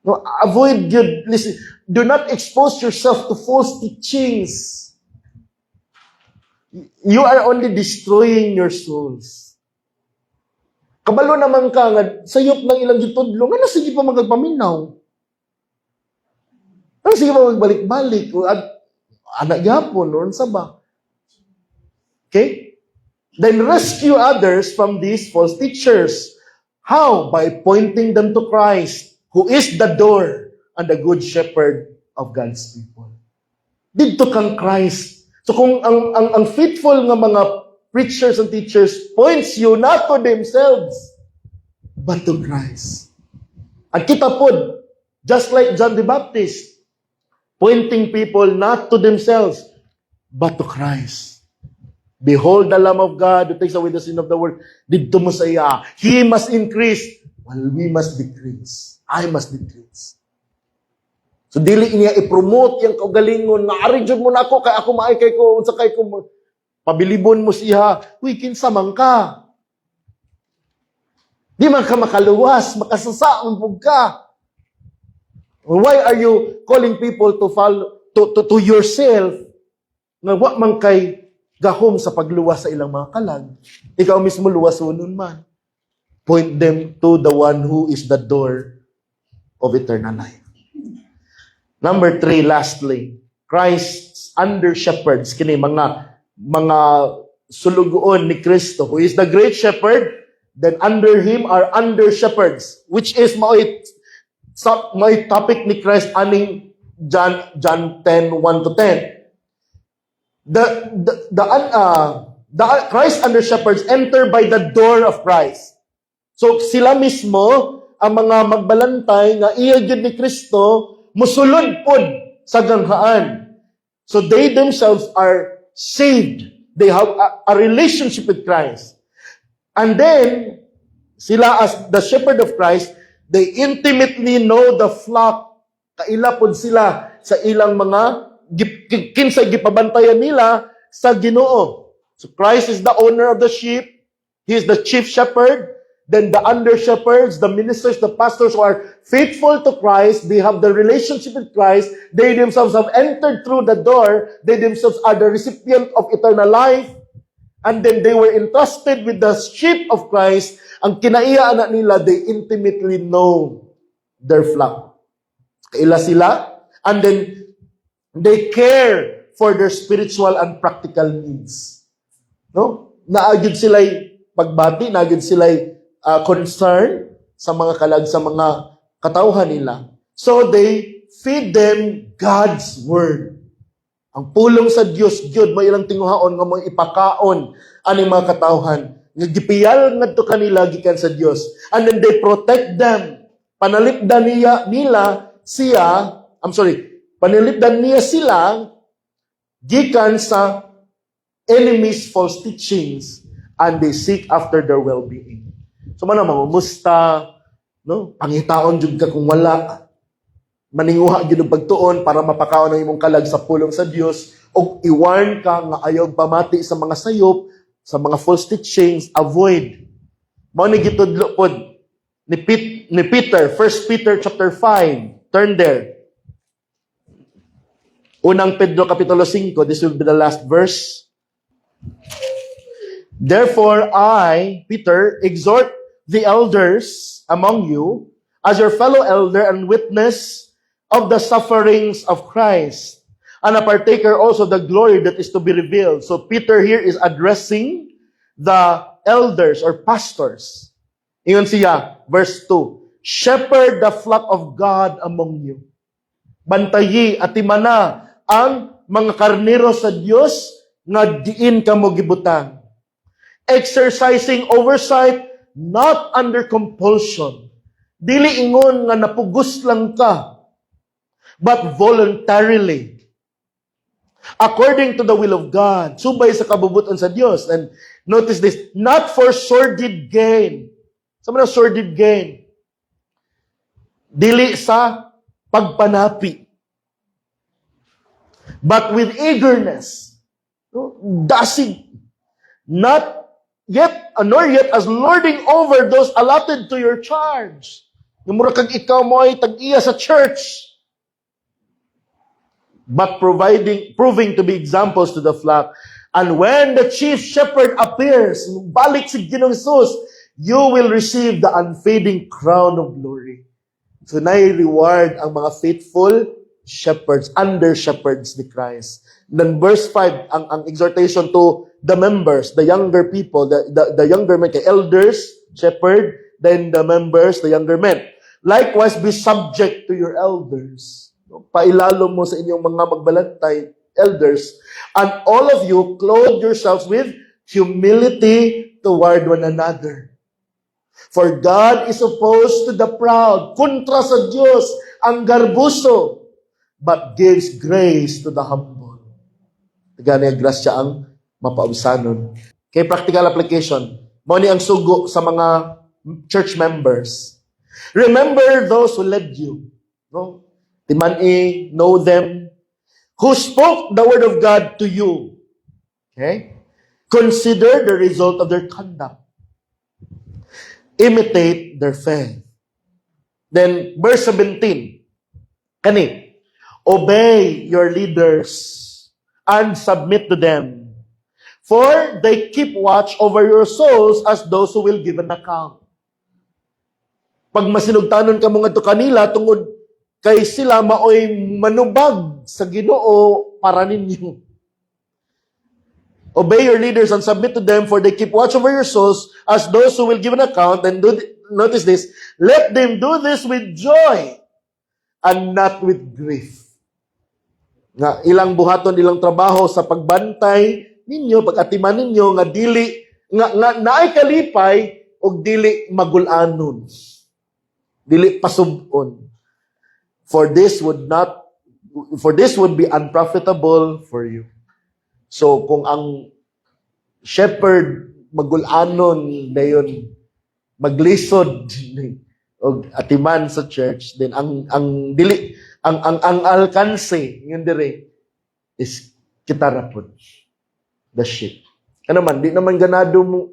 No, avoid good listen. Do not expose yourself to false teachings. You are only destroying your souls. Kabalo naman ka nga sayop ng ilang gitudlo nga sige pa magpaminaw. Sige pa magbalik-balik anak gyapon or sa ba. Okay? Then rescue others from these false teachers. How? By pointing them to Christ, who is the door and the good shepherd of God's people. Dito kang Christ. So kung ang faithful nga mga preachers and teachers points you not to themselves, but to Christ. At kita po, just like John the Baptist, pointing people not to themselves, but to Christ. Behold the Lamb of God who takes away the sin of the world. Dito mo sa iya. He must increase while we must decrease. I must decrease. So dili niya i-promote yung kaugalingon na ari jud mo na ako kay ako maay kay ko unsa kay ko pabilibon mo siya. Uy kinsa man ka? Di man ka makaluwas, makasasaon pug ka. Why are you calling people to follow to yourself? Nga wa man kay gahom sa pagluwas sa ilang mga kalag. Ikaw mismo luwasonon man. Point them to the one who is the door of eternal life. Number 3, lastly, Christ's under-shepherds, kini mga sulugoon ni Kristo, who is the great shepherd, then under him are under-shepherds, which is may topic ni Christ aning John 10:1-10. The Christ under-shepherds enter by the door of Christ. So sila mismo, ang mga magbalantay nga iya gyud ni Kristo, musulod pod sa ganghaan. So they themselves are saved. They have a relationship with Christ. And then, sila as the shepherd of Christ, they intimately know the flock. Kaila pod sila sa ilang mga kinsay gipabantayan nila sa Ginoo. So Christ is the owner of the sheep. He is the chief shepherd. Then the under-shepherds, the ministers, the pastors who are faithful to Christ, they have the relationship with Christ, they themselves have entered through the door, they themselves are the recipient of eternal life, and then they were entrusted with the sheep of Christ. Ang kinaiya anak nila, they intimately know their flock. Kaila sila, and then they care for their spiritual and practical needs. No? Naagid sila'y pagbati, naagid sila'y concern sa mga kalag sa mga katawhan nila. So they feed them God's word. Ang pulong sa Dios gyud mo ilang tinguhaon nga mo ipakaon ani mga katawhan. Nga gipiyal ngadto kanila gikan sa Dios. And then they protect them. Panalipdan panalipdan niya sila gikan sa enemies' false teachings and they seek after their well-being. So man mangumusta, no? Pangitaon jud ka kung wala. Maninguha gyud og pagtuon para mapakaon ang imong kalag sa pulong sa Dios og i-warn ka nga ayaw pamati sa mga sayop, sa mga false teachings, avoid. Mao ni gitudlo pod ni Peter, 1 Peter chapter 5. Turn there. Unang Pedro kapitulo 5, this will be the last verse. Therefore I, Peter, exhort the elders among you as your fellow elder and witness of the sufferings of Christ, and a partaker also of the glory that is to be revealed. So Peter here is addressing the elders or pastors. Ingon siya, verse 2, shepherd the flock of God among you. Bantayi at imana ang mga karnero sa Dios nga diin kamo gibutang. Exercising oversight, not under compulsion. Dili ingon nga napugos lang ka, but voluntarily. According to the will of God. Subay sa kabubuton sa Dios. And notice this, not for sordid gain. Sama na sordid gain. Dili sa pagpanapi. But with eagerness. Dasig. Not yet, nor yet as lording over those allotted to your charge. Yung mura kag ikaw mo ay tag-iya sa church. But proving to be examples to the flock. And when the chief shepherd appears, balik si Ginoong Jesus, you will receive the unfading crown of glory. So nai-reward ang mga faithful shepherds, under shepherds ni Christ. Then verse 5, ang exhortation to the members, the younger people, the younger men, kay elders, shepherd, then the members, the younger men. Likewise, be subject to your elders. Pailalo mo sa inyong mga magbalantay, elders, and all of you clothe yourselves with humility toward one another. For God is opposed to the proud, kontra sa Diyos ang garbuso, but gives grace to the humble. Gani ang grasya ang mapausanon. Kay practical application, mo ni ang sugo sa mga church members. Remember those who led you, no? Timani, know them, who spoke the word of God to you. Okay? Consider the result of their conduct. Imitate their faith. Then, verse 17. Kani, obey your leaders and submit to them. For they keep watch over your souls as those who will give an account. Pag masinugtanon ka mga to kanila, tungod kay sila maoy manubag sa Ginoo para ninyo. Obey your leaders and submit to them, for they keep watch over your souls as those who will give an account. And notice this, let them do this with joy and not with grief. Nga ilang buhaton, ilang trabaho sa pagbantay ninyo, pag-atiman ninyo, nga dili, nga naay kalipay, o dili magulanon. Dili pasubon. For this would be unprofitable for you. So, kung ang shepherd magulanon dayon maglisod og atiman sa church, then ang alkanse yun dire is kita rapod the sheep. Ano man, di naman ganado mo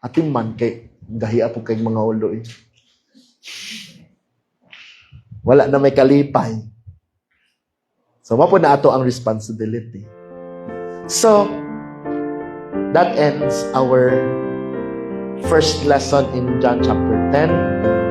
atiman kay gahiya po kay mga ulo eh. Wala na may kalipay. So, mapo na ato ang responsibility. So, that ends our first lesson in John chapter 10.